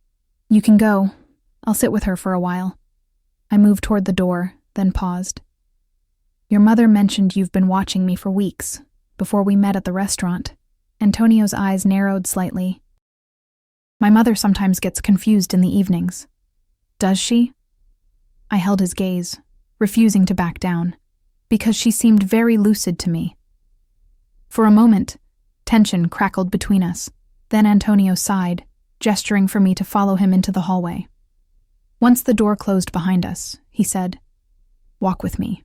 You can go. I'll sit with her for a while. I moved toward the door, then paused. Your mother mentioned you've been watching me for weeks, before we met at the restaurant. Antonio's eyes narrowed slightly. My mother sometimes gets confused in the evenings. Does she? I held his gaze, refusing to back down, because she seemed very lucid to me. For a moment, tension crackled between us. Then Antonio sighed, gesturing for me to follow him into the hallway. Once the door closed behind us, he said, "Walk with me."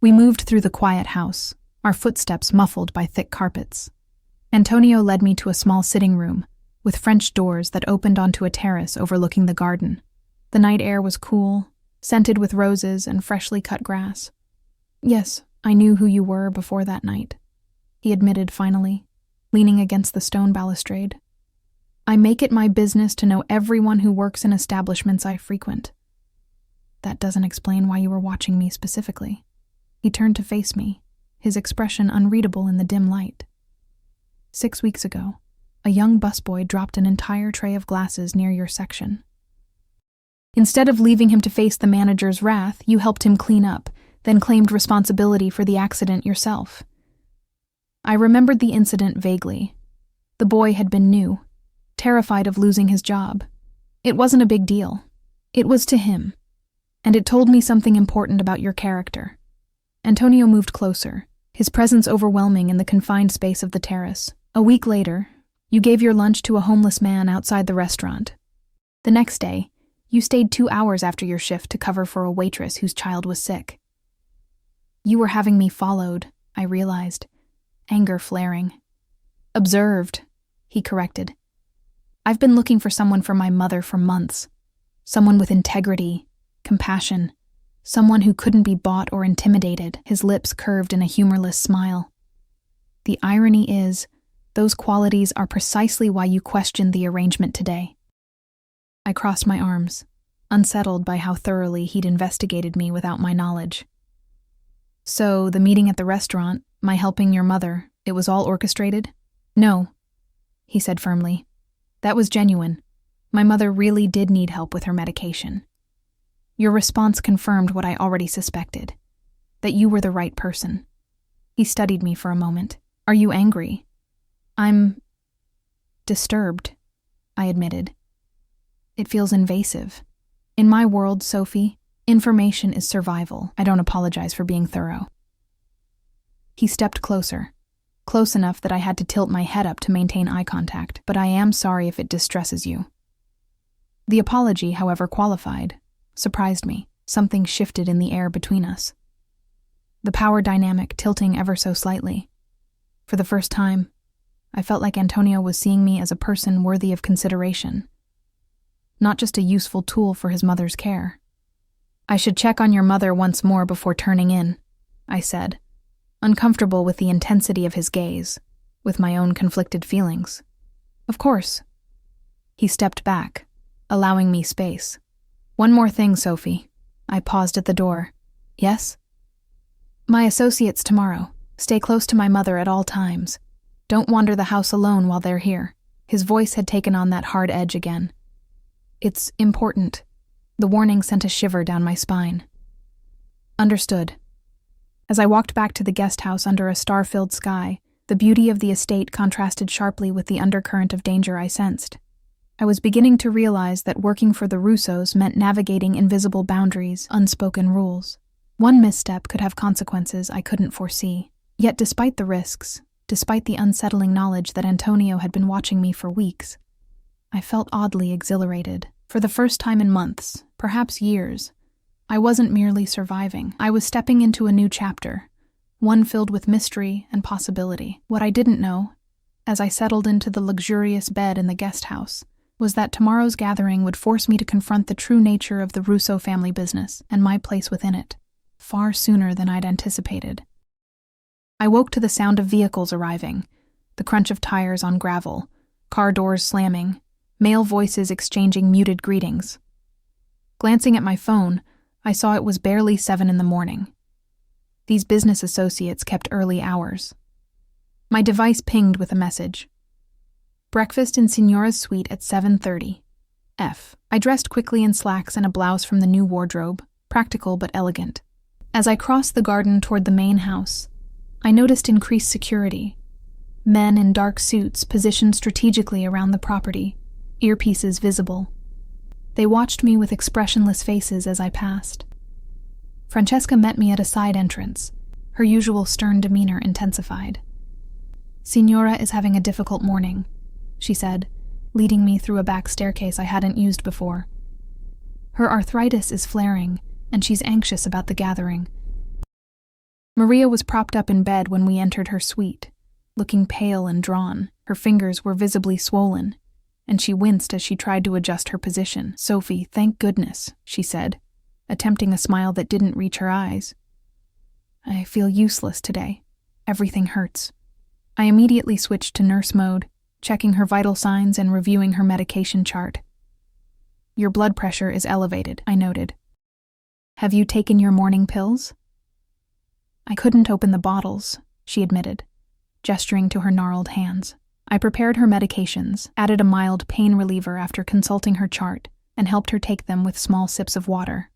We moved through the quiet house, our footsteps muffled by thick carpets. Antonio led me to a small sitting room, with French doors that opened onto a terrace overlooking the garden. The night air was cool, scented with roses and freshly cut grass. Yes, I knew who you were before that night, he admitted finally, leaning against the stone balustrade. I make it my business to know everyone who works in establishments I frequent. That doesn't explain why you were watching me specifically. He turned to face me, his expression unreadable in the dim light. 6 weeks ago, a young busboy dropped an entire tray of glasses near your section. Instead of leaving him to face the manager's wrath, you helped him clean up, then claimed responsibility for the accident yourself. I remembered the incident vaguely. The boy had been new, terrified of losing his job. It wasn't a big deal. It was to him. And it told me something important about your character. Antonio moved closer, his presence overwhelming in the confined space of the terrace. A week later, you gave your lunch to a homeless man outside the restaurant. The next day, you stayed 2 hours after your shift to cover for a waitress whose child was sick. You were having me followed, I realized, anger flaring. Observed, he corrected. I've been looking for someone for my mother for months. Someone with integrity, compassion, someone who couldn't be bought or intimidated. His lips curved in a humorless smile. The irony is, those qualities are precisely why you questioned the arrangement today. I crossed my arms, unsettled by how thoroughly he'd investigated me without my knowledge. So, the meeting at the restaurant, my helping your mother, it was all orchestrated? No, he said firmly. That was genuine. My mother really did need help with her medication. Your response confirmed what I already suspected, that you were the right person. He studied me for a moment. Are you angry? I'm disturbed, I admitted. It feels invasive. In my world, Sophie, information is survival. I don't apologize for being thorough. He stepped closer, close enough that I had to tilt my head up to maintain eye contact, but I am sorry if it distresses you. The apology, however qualified, surprised me. Something shifted in the air between us. The power dynamic tilting ever so slightly. For the first time, I felt like Antonio was seeing me as a person worthy of consideration, not just a useful tool for his mother's care. I should check on your mother once more before turning in, I said, uncomfortable with the intensity of his gaze, with my own conflicted feelings. Of course. He stepped back, allowing me space. One more thing, Sophie. I paused at the door. Yes? My associates tomorrow. Stay close to my mother at all times. Don't wander the house alone while they're here. His voice had taken on that hard edge again. It's important. The warning sent a shiver down my spine. Understood. As I walked back to the guest house under a star-filled sky, the beauty of the estate contrasted sharply with the undercurrent of danger I sensed. I was beginning to realize that working for the Russos meant navigating invisible boundaries, unspoken rules. One misstep could have consequences I couldn't foresee. Yet despite the risks, despite the unsettling knowledge that Antonio had been watching me for weeks, I felt oddly exhilarated. For the first time in months, perhaps years, I wasn't merely surviving. I was stepping into a new chapter, one filled with mystery and possibility. What I didn't know, as I settled into the luxurious bed in the guest house, was that tomorrow's gathering would force me to confront the true nature of the Russo family business and my place within it, far sooner than I'd anticipated. I woke to the sound of vehicles arriving, the crunch of tires on gravel, car doors slamming, male voices exchanging muted greetings. Glancing at my phone, I saw it was barely 7 a.m. These business associates kept early hours. My device pinged with a message. Breakfast in Signora's suite at 7:30. F. I dressed quickly in slacks and a blouse from the new wardrobe, practical but elegant. As I crossed the garden toward the main house, I noticed increased security. Men in dark suits positioned strategically around the property, earpieces visible. They watched me with expressionless faces as I passed. Francesca met me at a side entrance, her usual stern demeanor intensified. "Signora is having a difficult morning," she said, leading me through a back staircase I hadn't used before. "Her arthritis is flaring, and she's anxious about the gathering." Maria was propped up in bed when we entered her suite, looking pale and drawn. Her fingers were visibly swollen, and she winced as she tried to adjust her position. "Sophie, thank goodness," she said, attempting a smile that didn't reach her eyes. "I feel useless today. Everything hurts." I immediately switched to nurse mode, checking her vital signs and reviewing her medication chart. "Your blood pressure is elevated," I noted. "Have you taken your morning pills?" "I couldn't open the bottles," she admitted, gesturing to her gnarled hands. I prepared her medications, added a mild pain reliever after consulting her chart, and helped her take them with small sips of water.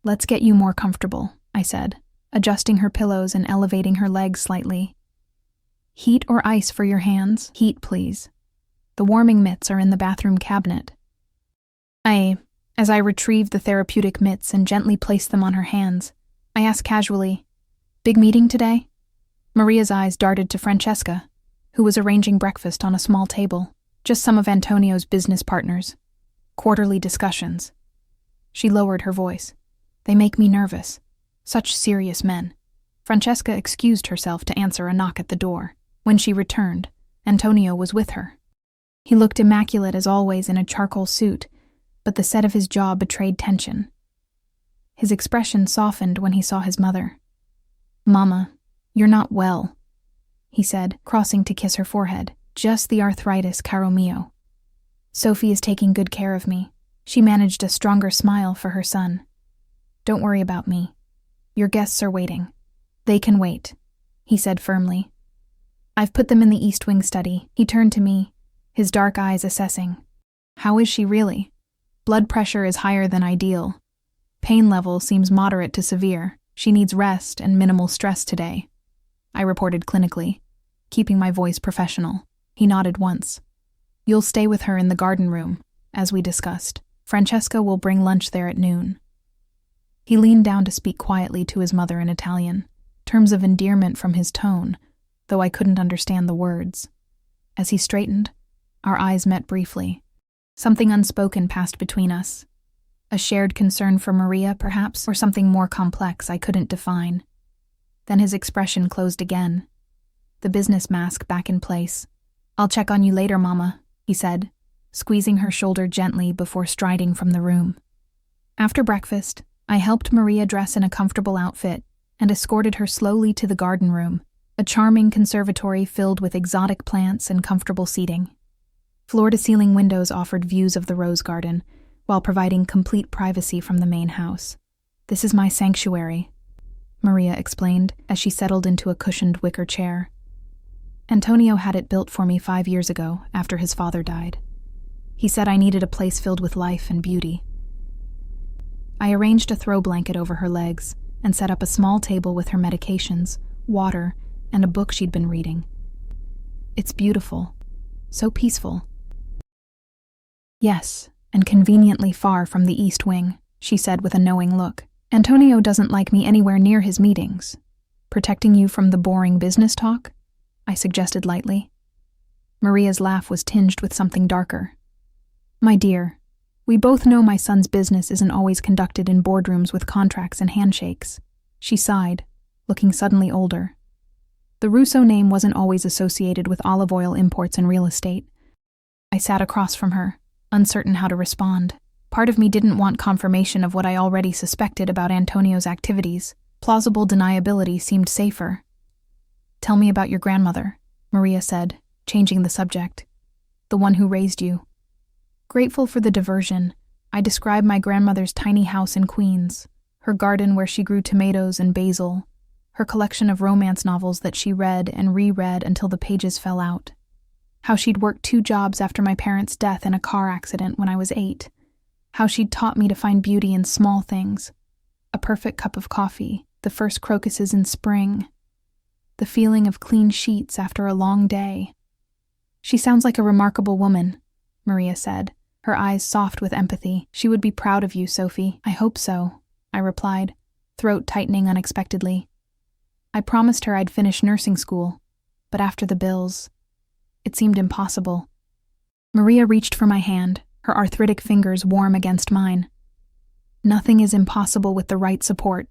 "Let's get you more comfortable," I said, adjusting her pillows and elevating her legs slightly. "Heat or ice for your hands?" "Heat, please. The warming mitts are in the bathroom cabinet." As I retrieved the therapeutic mitts and gently placed them on her hands, I asked casually, "Big meeting today?" Maria's eyes darted to Francesca, who was arranging breakfast on a small table. "Just some of Antonio's business partners. Quarterly discussions." She lowered her voice. "They make me nervous. Such serious men." Francesca excused herself to answer a knock at the door. When she returned, Antonio was with her. He looked immaculate as always in a charcoal suit, but the set of his jaw betrayed tension. His expression softened when he saw his mother. "Mama, you're not well," he said, crossing to kiss her forehead. "Just the arthritis, caro mio. Sophie is taking good care of me." She managed a stronger smile for her son. "Don't worry about me. Your guests are waiting." "They can wait," he said firmly. "I've put them in the East Wing study." He turned to me, his dark eyes assessing. "How is she really?" "Blood pressure is higher than ideal. Pain level seems moderate to severe. She needs rest and minimal stress today," I reported clinically, keeping my voice professional. He nodded once. "You'll stay with her in the garden room, as we discussed. Francesca will bring lunch there at noon." He leaned down to speak quietly to his mother in Italian, terms of endearment from his tone, though I couldn't understand the words. As he straightened, our eyes met briefly. Something unspoken passed between us. A shared concern for Maria, perhaps, or something more complex I couldn't define. Then his expression closed again, the business mask back in place. "I'll check on you later, Mama," he said, squeezing her shoulder gently before striding from the room. After breakfast, I helped Maria dress in a comfortable outfit and escorted her slowly to the garden room, a charming conservatory filled with exotic plants and comfortable seating. Floor-to-ceiling windows offered views of the rose garden, while providing complete privacy from the main house. "This is my sanctuary," Maria explained as she settled into a cushioned wicker chair. "Antonio had it built for me 5 years ago, after his father died. He said I needed a place filled with life and beauty." I arranged a throw blanket over her legs and set up a small table with her medications, water, and a book she'd been reading. "It's beautiful. So peaceful." "Yes, and conveniently far from the East Wing," she said with a knowing look. "Antonio doesn't like me anywhere near his meetings. Protecting you from the boring business talk?" I suggested lightly. Maria's laugh was tinged with something darker. "My dear, we both know my son's business isn't always conducted in boardrooms with contracts and handshakes." She sighed, looking suddenly older. The Russo name wasn't always associated with olive oil imports and real estate. I sat across from her, uncertain how to respond. Part of me didn't want confirmation of what I already suspected about Antonio's activities. Plausible deniability seemed safer. "Tell me about your grandmother," Maria said, changing the subject. "The one who raised you." Grateful for the diversion, I described my grandmother's tiny house in Queens, her garden where she grew tomatoes and basil, her collection of romance novels that she read and reread until the pages fell out. How she'd worked 2 jobs after my parents' death in a car accident when I was 8. How she'd taught me to find beauty in small things. A perfect cup of coffee, the first crocuses in spring, the feeling of clean sheets after a long day. "She sounds like a remarkable woman," Maria said, her eyes soft with empathy. "She would be proud of you, Sophie." "I hope so," I replied, throat tightening unexpectedly. I promised her I'd finish nursing school, but after the bills, it seemed impossible. Maria reached for my hand, her arthritic fingers warm against mine. "Nothing is impossible with the right support.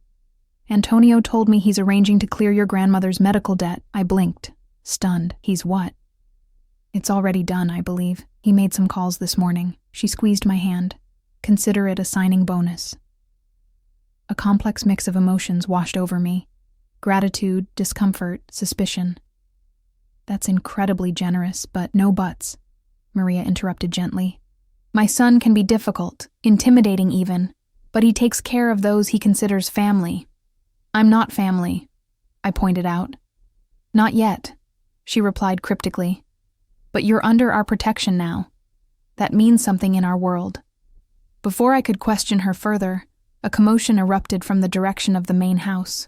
Antonio told me he's arranging to clear your grandmother's medical debt." I blinked, stunned. "He's what?" "It's already done, I believe. He made some calls this morning." She squeezed my hand. "Consider it a signing bonus." A complex mix of emotions washed over me. Gratitude, discomfort, suspicion. "That's incredibly generous, but no buts," Maria interrupted gently. "My son can be difficult, intimidating even, but he takes care of those he considers family." "I'm not family," I pointed out. "Not yet," she replied cryptically. "But you're under our protection now. That means something in our world." Before I could question her further, a commotion erupted from the direction of the main house.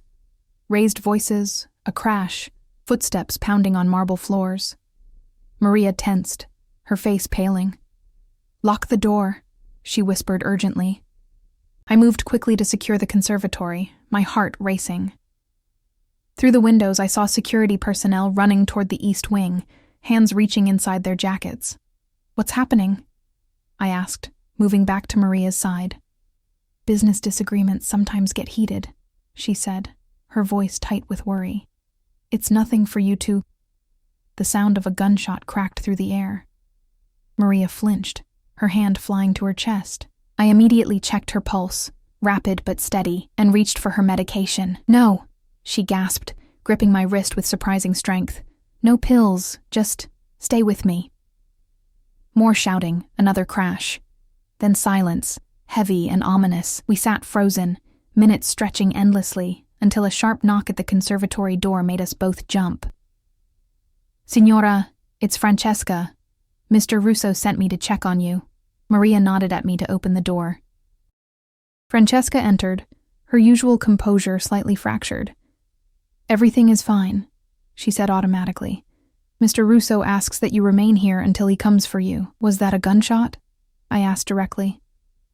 Raised voices, a crash, footsteps pounding on marble floors. Maria tensed, her face paling. "Lock the door," she whispered urgently. I moved quickly to secure the conservatory, my heart racing. Through the windows, I saw security personnel running toward the east wing, hands reaching inside their jackets. "What's happening?" I asked, moving back to Maria's side. "Business disagreements sometimes get heated," she said, her voice tight with worry. "It's nothing for you to—" The sound of a gunshot cracked through the air. Maria flinched, her hand flying to her chest. I immediately checked her pulse, rapid but steady, and reached for her medication. "No," she gasped, gripping my wrist with surprising strength. "No pills, just stay with me." More shouting, another crash. Then silence, heavy and ominous. We sat frozen, minutes stretching endlessly, until a sharp knock at the conservatory door made us both jump. "Signora, it's Francesca. Mr. Russo sent me to check on you." Maria nodded at me to open the door. Francesca entered, her usual composure slightly fractured. "Everything is fine," she said automatically. "Mr. Russo asks that you remain here until he comes for you." "Was that a gunshot?" I asked directly.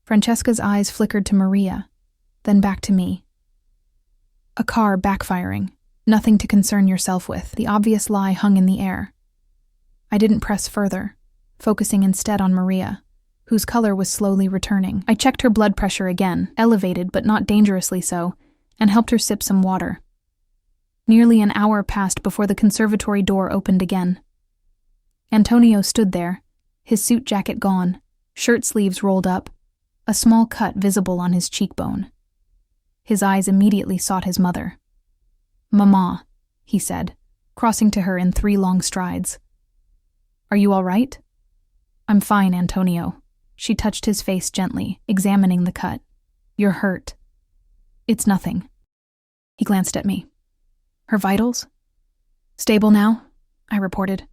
Francesca's eyes flickered to Maria, then back to me. "A car backfiring. Nothing to concern yourself with." The obvious lie hung in the air. I didn't press further, focusing instead on Maria, whose color was slowly returning. I checked her blood pressure again, elevated but not dangerously so, and helped her sip some water. Nearly an hour passed before the conservatory door opened again. Antonio stood there, his suit jacket gone, shirt sleeves rolled up, a small cut visible on his cheekbone. His eyes immediately sought his mother. "Mama," he said, crossing to her in 3 long strides. "Are you all right?" "I'm fine, Antonio." She touched his face gently, examining the cut. "You're hurt." "It's nothing." He glanced at me. "Her vitals?" "Stable now," I reported.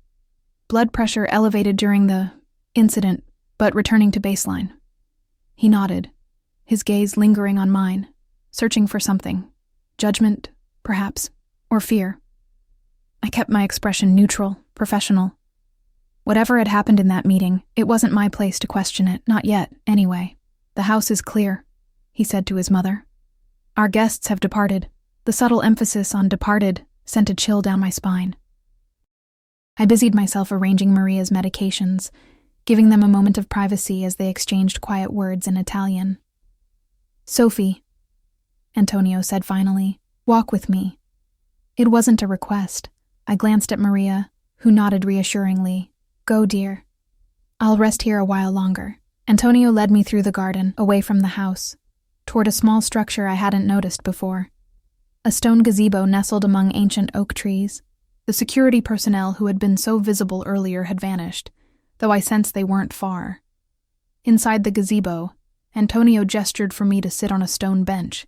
"Blood pressure elevated during the incident, but returning to baseline." He nodded, his gaze lingering on mine, searching for something. Judgment, perhaps, or fear. I kept my expression neutral, professional. Whatever had happened in that meeting, it wasn't my place to question it, not yet, anyway. "The house is clear," he said to his mother. "Our guests have departed." The subtle emphasis on departed sent a chill down my spine. I busied myself arranging Maria's medications, giving them a moment of privacy as they exchanged quiet words in Italian. "Sophie," Antonio said finally, "walk with me." It wasn't a request. I glanced at Maria, who nodded reassuringly. "Go, dear. I'll rest here a while longer." Antonio led me through the garden, away from the house, toward a small structure I hadn't noticed before. A stone gazebo nestled among ancient oak trees. The security personnel who had been so visible earlier had vanished, though I sensed they weren't far. Inside the gazebo, Antonio gestured for me to sit on a stone bench.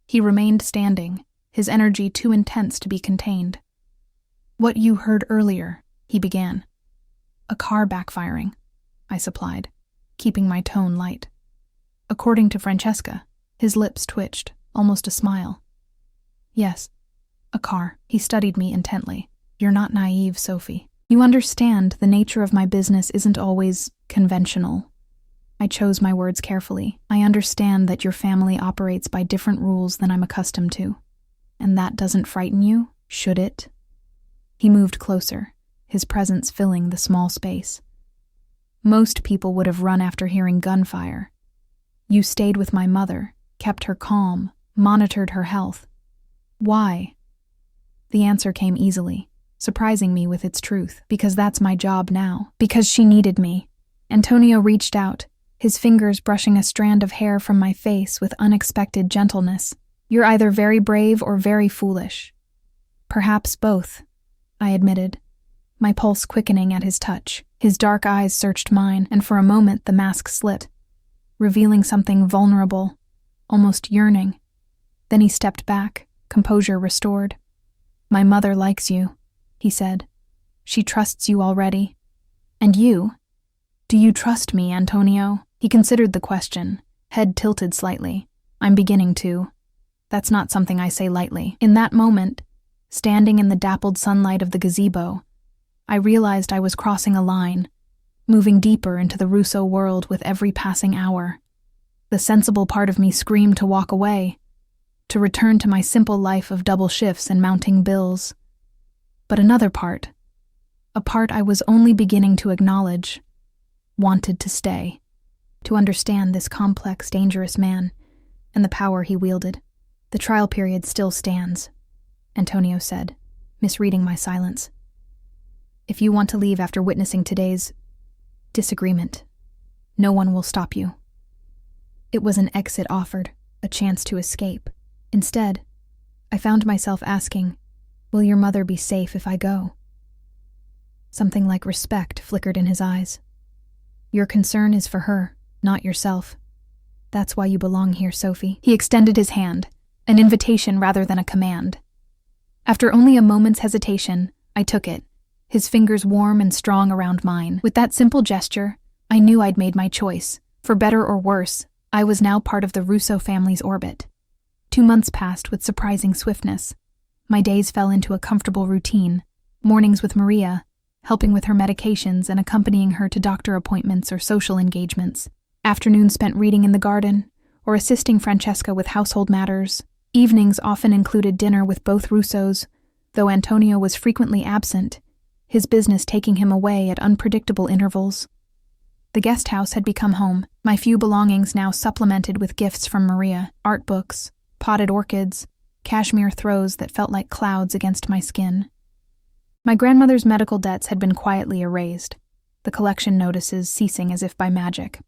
He remained standing, his energy too intense to be contained. "What you heard earlier," he began. A car backfiring, I supplied, keeping my tone light. According to Francesca, his lips twitched, almost a smile. Yes, a car. He studied me intently. You're not naive, Sophie. You understand the nature of my business isn't always conventional. I chose my words carefully. I understand that your family operates by different rules than I'm accustomed to. And that doesn't frighten you, should it? He moved closer, his presence filling the small space. Most people would have run after hearing gunfire. You stayed with my mother, kept her calm, monitored her health. Why? The answer came easily, surprising me with its truth. Because that's my job now. Because she needed me. Antonio reached out, his fingers brushing a strand of hair from my face with unexpected gentleness. You're either very brave or very foolish. Perhaps both, I admitted, my pulse quickening at his touch. His dark eyes searched mine, and for a moment the mask slit, revealing something vulnerable, almost yearning. Then he stepped back, composure restored. My mother likes you, he said. She trusts you already. And you? Do you trust me, Antonio? He considered the question, head tilted slightly. I'm beginning to. That's not something I say lightly. In that moment, standing in the dappled sunlight of the gazebo, I realized I was crossing a line, moving deeper into the Russo world with every passing hour. The sensible part of me screamed to walk away, to return to my simple life of double shifts and mounting bills. But another part, a part I was only beginning to acknowledge, wanted to stay, to understand this complex, dangerous man and the power he wielded. The trial period still stands, Antonio said, misreading my silence. If you want to leave after witnessing today's disagreement, no one will stop you. It was an exit offered, a chance to escape. Instead, I found myself asking, will your mother be safe if I go? Something like respect flickered in his eyes. Your concern is for her, not yourself. That's why you belong here, Sophie. He extended his hand, an invitation rather than a command. After only a moment's hesitation, I took it, his fingers warm and strong around mine. With that simple gesture, I knew I'd made my choice. For better or worse, I was now part of the Russo family's orbit. 2 months passed with surprising swiftness. My days fell into a comfortable routine, mornings with Maria, helping with her medications and accompanying her to doctor appointments or social engagements. Afternoons spent reading in the garden, or assisting Francesca with household matters. Evenings often included dinner with both Russos, though Antonio was frequently absent, his business taking him away at unpredictable intervals. The guest house had become home, my few belongings now supplemented with gifts from Maria, art books, potted orchids, cashmere throws that felt like clouds against my skin. My grandmother's medical debts had been quietly erased, the collection notices ceasing as if by magic.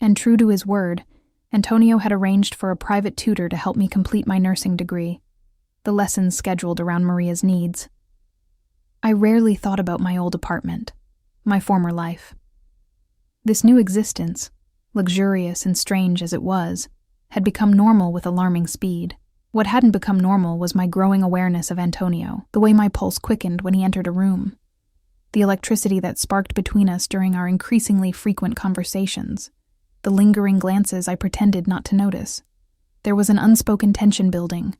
And true to his word, Antonio had arranged for a private tutor to help me complete my nursing degree, the lessons scheduled around Maria's needs. I rarely thought about my old apartment, my former life. This new existence, luxurious and strange as it was, had become normal with alarming speed. What hadn't become normal was my growing awareness of Antonio, the way my pulse quickened when he entered a room, the electricity that sparked between us during our increasingly frequent conversations, the lingering glances I pretended not to notice. There was an unspoken tension building,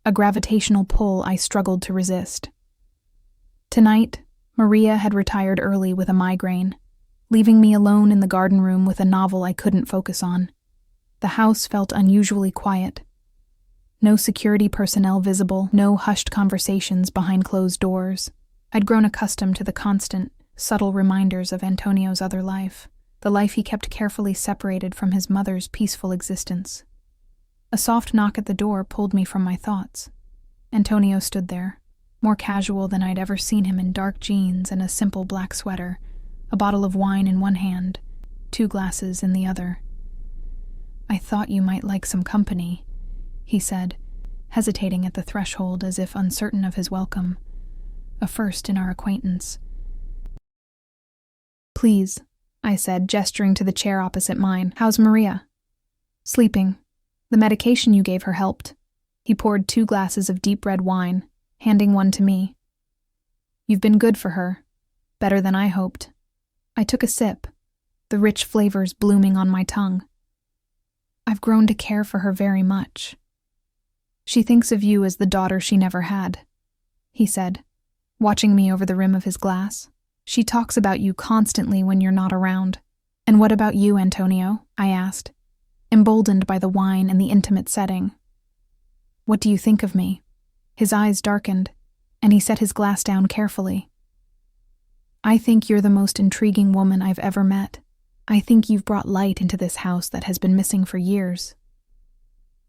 a gravitational pull I struggled to resist. Tonight, Maria had retired early with a migraine, leaving me alone in the garden room with a novel I couldn't focus on. The house felt unusually quiet. No security personnel visible, no hushed conversations behind closed doors. I'd grown accustomed to the constant, subtle reminders of Antonio's other life, the life he kept carefully separated from his mother's peaceful existence. A soft knock at the door pulled me from my thoughts. Antonio stood there, more casual than I'd ever seen him, in dark jeans and a simple black sweater, a bottle of wine in one hand, 2 glasses in the other. I thought you might like some company, he said, hesitating at the threshold as if uncertain of his welcome, a first in our acquaintance. Please, I said, gesturing to the chair opposite mine. How's Maria? Sleeping. The medication you gave her helped. He poured 2 glasses of deep red wine, handing one to me. You've been good for her. Better than I hoped. I took a sip, the rich flavors blooming on my tongue. I've grown to care for her very much. She thinks of you as the daughter she never had, he said, watching me over the rim of his glass. She talks about you constantly when you're not around. And what about you, Antonio? I asked, emboldened by the wine and the intimate setting. What do you think of me? His eyes darkened, and he set his glass down carefully. I think you're the most intriguing woman I've ever met. I think you've brought light into this house that has been missing for years.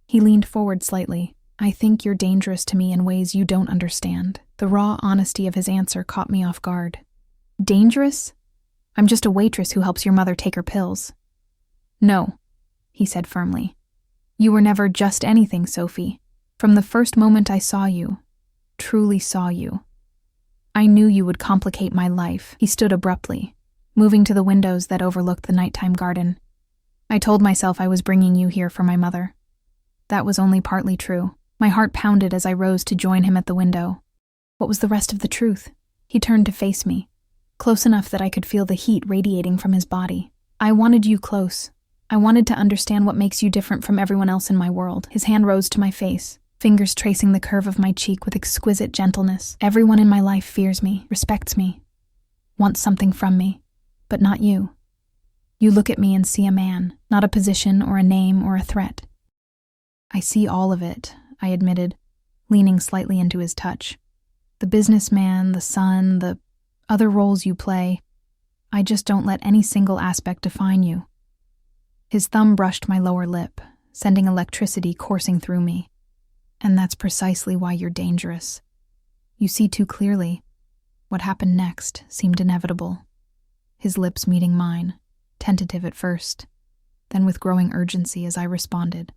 He leaned forward slightly. I think you're dangerous to me in ways you don't understand. The raw honesty of his answer caught me off guard. Dangerous? I'm just a waitress who helps your mother take her pills. No, he said firmly. You were never just anything, Sophie. From the first moment I saw you, truly saw you, I knew you would complicate my life. He stood abruptly, moving to the windows that overlooked the nighttime garden. I told myself I was bringing you here for my mother. That was only partly true. My heart pounded as I rose to join him at the window. What was the rest of the truth? He turned to face me, close enough that I could feel the heat radiating from his body. I wanted you close. I wanted to understand what makes you different from everyone else in my world. His hand rose to my face, fingers tracing the curve of my cheek with exquisite gentleness. Everyone in my life fears me, respects me, wants something from me, but not you. You look at me and see a man, not a position or a name or a threat. I see all of it, I admitted, leaning slightly into his touch. The businessman, the son, the other roles you play. I just don't let any single aspect define you. His thumb brushed my lower lip, sending electricity coursing through me. And that's precisely why you're dangerous. You see too clearly. What happened next seemed inevitable. His lips meeting mine, tentative at first, then with growing urgency as I responded.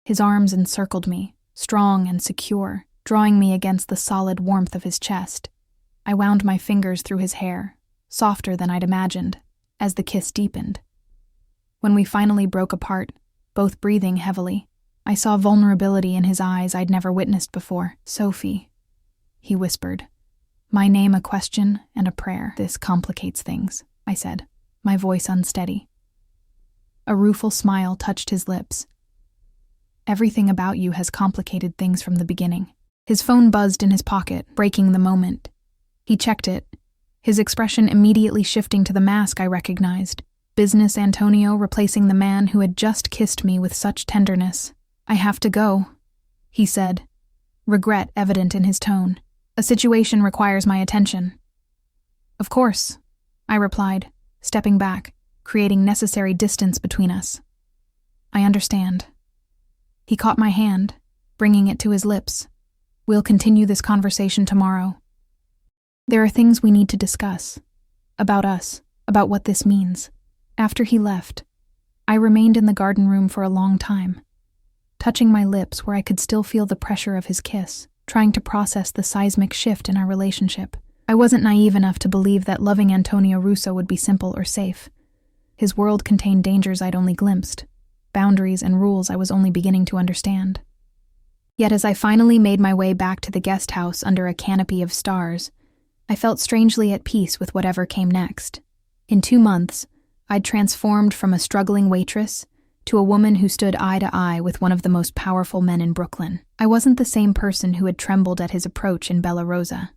His arms encircled me, strong and secure, drawing me against the solid warmth of his chest. I wound my fingers through his hair, softer than I'd imagined, as the kiss deepened. When we finally broke apart, both breathing heavily, I saw vulnerability in his eyes I'd never witnessed before. Sophie, he whispered, my name a question and a prayer. This complicates things, I said, my voice unsteady. A rueful smile touched his lips. Everything about you has complicated things from the beginning. His phone buzzed in his pocket, breaking the moment. He checked it, his expression immediately shifting to the mask I recognized. Business Antonio replacing the man who had just kissed me with such tenderness. I have to go, he said, regret evident in his tone. A situation requires my attention. Of course, I replied, stepping back, creating necessary distance between us. I understand. He caught my hand, bringing it to his lips. We'll continue this conversation tomorrow. There are things we need to discuss. About us, about what this means. After he left, I remained in the garden room for a long time, touching my lips where I could still feel the pressure of his kiss, trying to process the seismic shift in our relationship. I wasn't naive enough to believe that loving Antonio Russo would be simple or safe. His world contained dangers I'd only glimpsed, boundaries and rules I was only beginning to understand. Yet as I finally made my way back to the guest house under a canopy of stars, I felt strangely at peace with whatever came next. In 2 months, I'd transformed from a struggling waitress to a woman who stood eye to eye with one of the most powerful men in Brooklyn. I wasn't the same person who had trembled at his approach in Bella Rosa.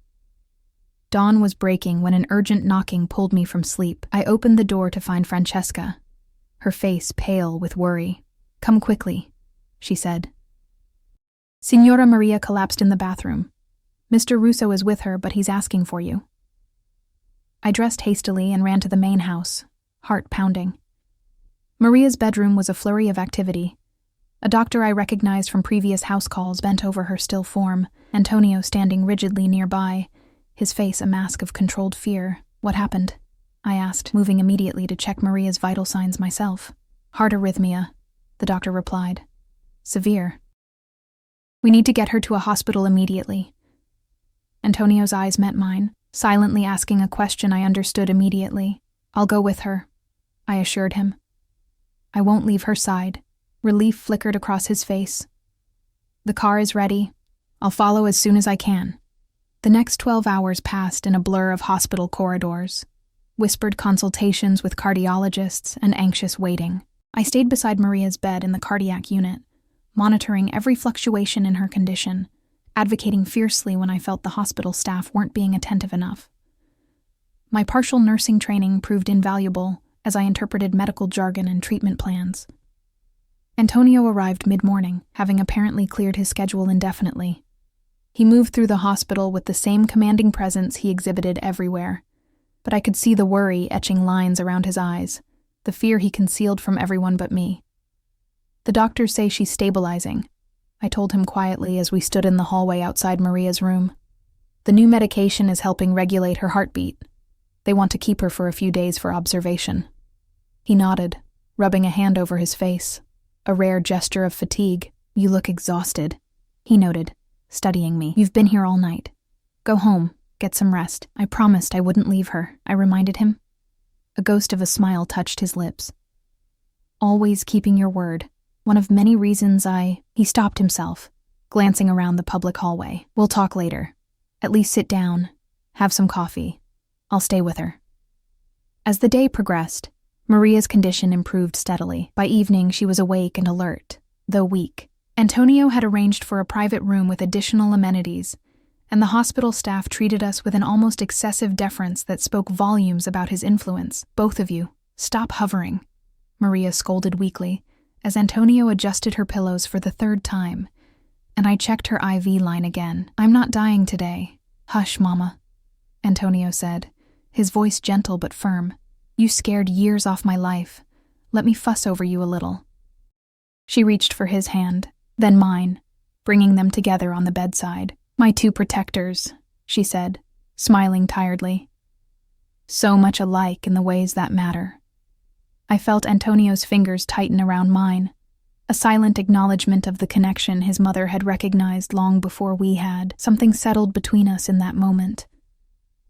Dawn was breaking when an urgent knocking pulled me from sleep. I opened the door to find Francesca, her face pale with worry. "Come quickly," she said. Signora Maria collapsed in the bathroom. "Mr. Russo is with her, but he's asking for you." I dressed hastily and ran to the main house, heart pounding. Maria's bedroom was a flurry of activity. A doctor I recognized from previous house calls bent over her still form, Antonio standing rigidly nearby, his face a mask of controlled fear. "What happened?" I asked, moving immediately to check Maria's vital signs myself. "Heart arrhythmia," the doctor replied. "Severe. We need to get her to a hospital immediately." Antonio's eyes met mine, silently asking a question I understood immediately. "I'll go with her," I assured him. "I won't leave her side." Relief flickered across his face. "The car is ready. I'll follow as soon as I can." The next 12 hours passed in a blur of hospital corridors. whispered consultations with cardiologists, and anxious waiting. I stayed beside Maria's bed in the cardiac unit, monitoring every fluctuation in her condition, advocating fiercely when I felt the hospital staff weren't being attentive enough. My partial nursing training proved invaluable as I interpreted medical jargon and treatment plans. Antonio arrived mid-morning, having apparently cleared his schedule indefinitely. He moved through the hospital with the same commanding presence he exhibited everywhere, but I could see the worry etching lines around his eyes, the fear he concealed from everyone but me. "The doctors say she's stabilizing," I told him quietly as we stood in the hallway outside Maria's room. "The new medication is helping regulate her heartbeat. They want to keep her for a few days for observation." He nodded, rubbing a hand over his face, a rare gesture of fatigue. "You look exhausted," he noted, studying me. "You've been here all night. Go home, get some rest." "I promised I wouldn't leave her," I reminded him. A ghost of a smile touched his lips. "Always keeping your word. One of many reasons He stopped himself, glancing around the public hallway. "We'll talk later. At least sit down, have some coffee. I'll stay with her." As the day progressed, Maria's condition improved steadily. By evening, she was awake and alert, though weak. Antonio had arranged for a private room with additional amenities, and the hospital staff treated us with an almost excessive deference that spoke volumes about his influence. "Both of you, stop hovering," Maria scolded weakly, as Antonio adjusted her pillows for the third time, and I checked her IV line again. "I'm not dying today." "Hush, Mama," Antonio said, his voice gentle but firm. "You scared years off my life. Let me fuss over you a little." She reached for his hand, then mine, bringing them together on the bedside. "My two protectors," she said, smiling tiredly. "So much alike in the ways that matter." I felt Antonio's fingers tighten around mine, a silent acknowledgement of the connection his mother had recognized long before we had. Something settled between us in that moment.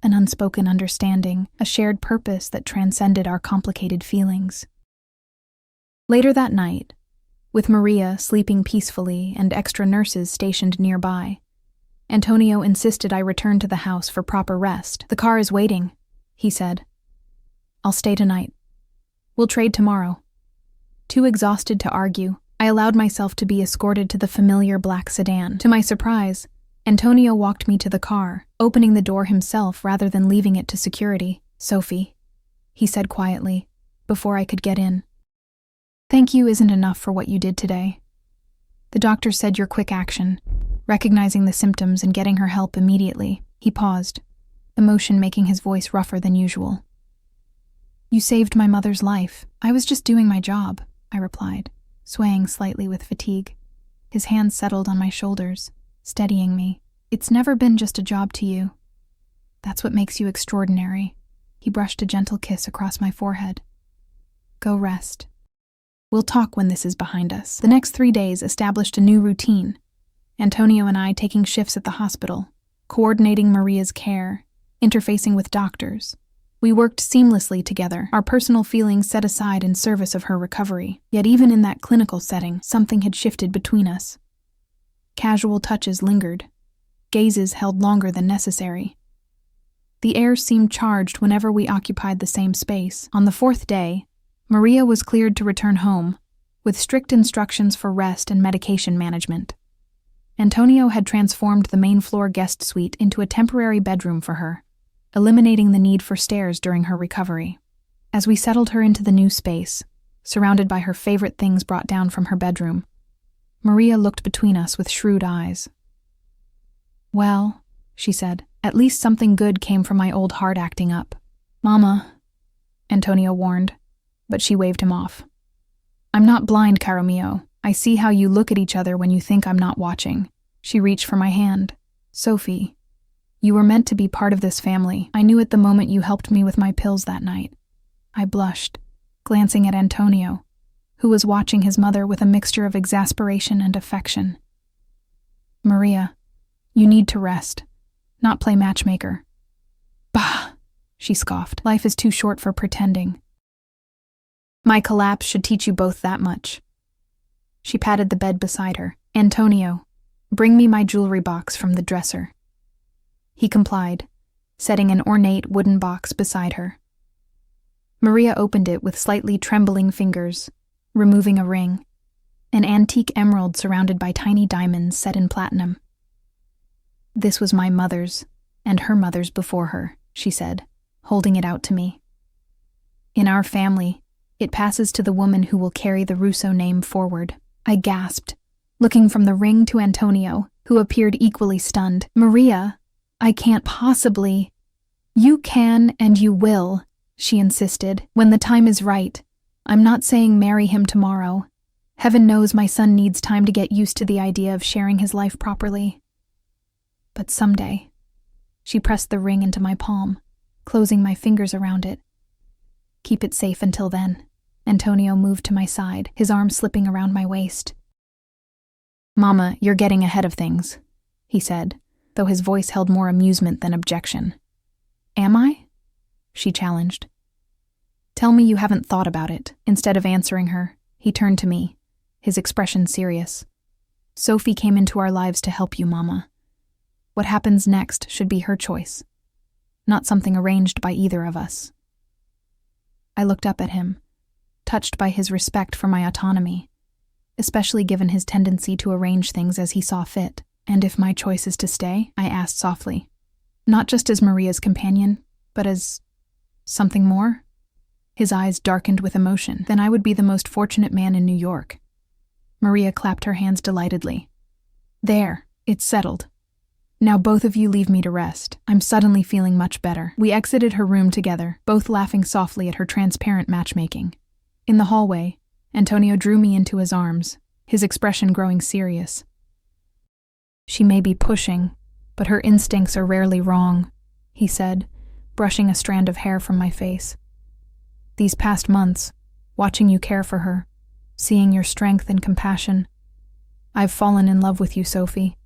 An unspoken understanding, a shared purpose that transcended our complicated feelings. Later that night, with Maria sleeping peacefully and extra nurses stationed nearby, Antonio insisted I return to the house for proper rest. "The car is waiting," he said. "I'll stay tonight. We'll trade tomorrow." Too exhausted to argue, I allowed myself to be escorted to the familiar black sedan. To my surprise, Antonio walked me to the car, opening the door himself rather than leaving it to security. "Sophie," he said quietly, before I could get in. "Thank you isn't enough for what you did today. The doctor said your quick action, recognizing the symptoms and getting her help immediately." He paused, emotion making his voice rougher than usual. "You saved my mother's life. I was just doing my job," I replied, swaying slightly with fatigue. His hands settled on my shoulders, steadying me. "It's never been just a job to you. That's what makes you extraordinary." He brushed a gentle kiss across my forehead. "Go rest. We'll talk when this is behind us." The next 3 days established a new routine. Antonio and I taking shifts at the hospital, coordinating Maria's care, interfacing with doctors. We worked seamlessly together, our personal feelings set aside in service of her recovery. Yet even in that clinical setting, something had shifted between us. Casual touches lingered. Gazes held longer than necessary. The air seemed charged whenever we occupied the same space. On the 4th day, Maria was cleared to return home, with strict instructions for rest and medication management. Antonio had transformed the main floor guest suite into a temporary bedroom for her, eliminating the need for stairs during her recovery. As we settled her into the new space, surrounded by her favorite things brought down from her bedroom, Maria looked between us with shrewd eyes. "Well," she said, "at least something good came from my old heart acting up." "Mama," Antonio warned, but she waved him off. "I'm not blind, caro mio. I see how you look at each other when you think I'm not watching." She reached for my hand. "Sophie, you were meant to be part of this family. I knew it the moment you helped me with my pills that night." I blushed, glancing at Antonio, who was watching his mother with a mixture of exasperation and affection. "Maria, you need to rest, not play matchmaker." "Bah," she scoffed. "Life is too short for pretending." "My collapse should teach you both that much." She patted the bed beside her. "Antonio, bring me my jewelry box from the dresser." He complied, setting an ornate wooden box beside her. Maria opened it with slightly trembling fingers, removing a ring, an antique emerald surrounded by tiny diamonds set in platinum. "This was my mother's, and her mother's before her," she said, holding it out to me. "In our family, it passes to the woman who will carry the Russo name forward." I gasped, looking from the ring to Antonio, who appeared equally stunned. "Maria, I can't possibly—" "You can and you will," she insisted, "when the time is right. I'm not saying marry him tomorrow. Heaven knows my son needs time to get used to the idea of sharing his life properly. But someday." She pressed the ring into my palm, closing my fingers around it. "Keep it safe until then." Antonio moved to my side, his arm slipping around my waist. "Mama, you're getting ahead of things," he said, though his voice held more amusement than objection. "Am I?" she challenged. "Tell me you haven't thought about it." Instead of answering her, he turned to me, his expression serious. "Sophie came into our lives to help you, Mama. What happens next should be her choice, not something arranged by either of us." I looked up at him, touched by his respect for my autonomy, especially given his tendency to arrange things as he saw fit. "And if my choice is to stay?" I asked softly. "Not just as Maria's companion, but as something more?" His eyes darkened with emotion. "Then I would be the most fortunate man in New York." Maria clapped her hands delightedly. "There, it's settled. Now both of you leave me to rest. I'm suddenly feeling much better." We exited her room together, both laughing softly at her transparent matchmaking. In the hallway, Antonio drew me into his arms, his expression growing serious. "She may be pushing, but her instincts are rarely wrong," he said, brushing a strand of hair from my face. "These past months, watching you care for her, seeing your strength and compassion, I've fallen in love with you, Sophie.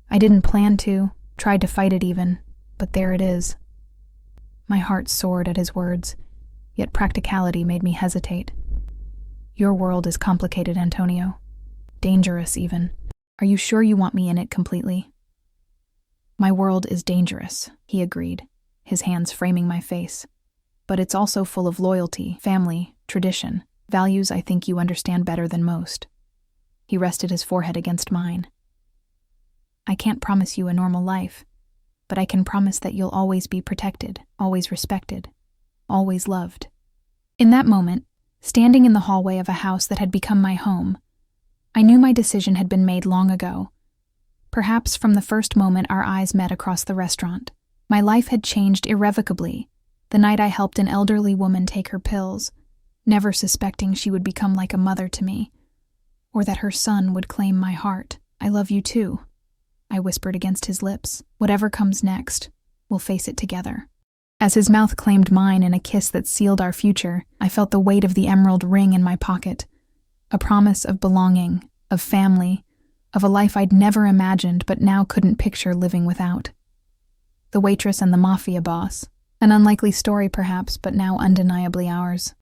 I didn't plan to, tried to fight it even, but there it is." My heart soared at his words, yet practicality made me hesitate. "Your world is complicated, Antonio. Dangerous, even. Are you sure you want me in it completely?" "My world is dangerous," he agreed, his hands framing my face. "But it's also full of loyalty, family, tradition, values I think you understand better than most." He rested his forehead against mine. "I can't promise you a normal life, but I can promise that you'll always be protected, always respected, always loved." In that moment, standing in the hallway of a house that had become my home, I knew my decision had been made long ago. Perhaps from the first moment our eyes met across the restaurant. My life had changed irrevocably, the night I helped an elderly woman take her pills, never suspecting she would become like a mother to me, or that her son would claim my heart. "I love you too," I whispered against his lips. "Whatever comes next, we'll face it together." As his mouth claimed mine in a kiss that sealed our future, I felt the weight of the emerald ring in my pocket, a promise of belonging, of family, of a life I'd never imagined but now couldn't picture living without. The waitress and the Mafia boss, an unlikely story perhaps, but now undeniably ours.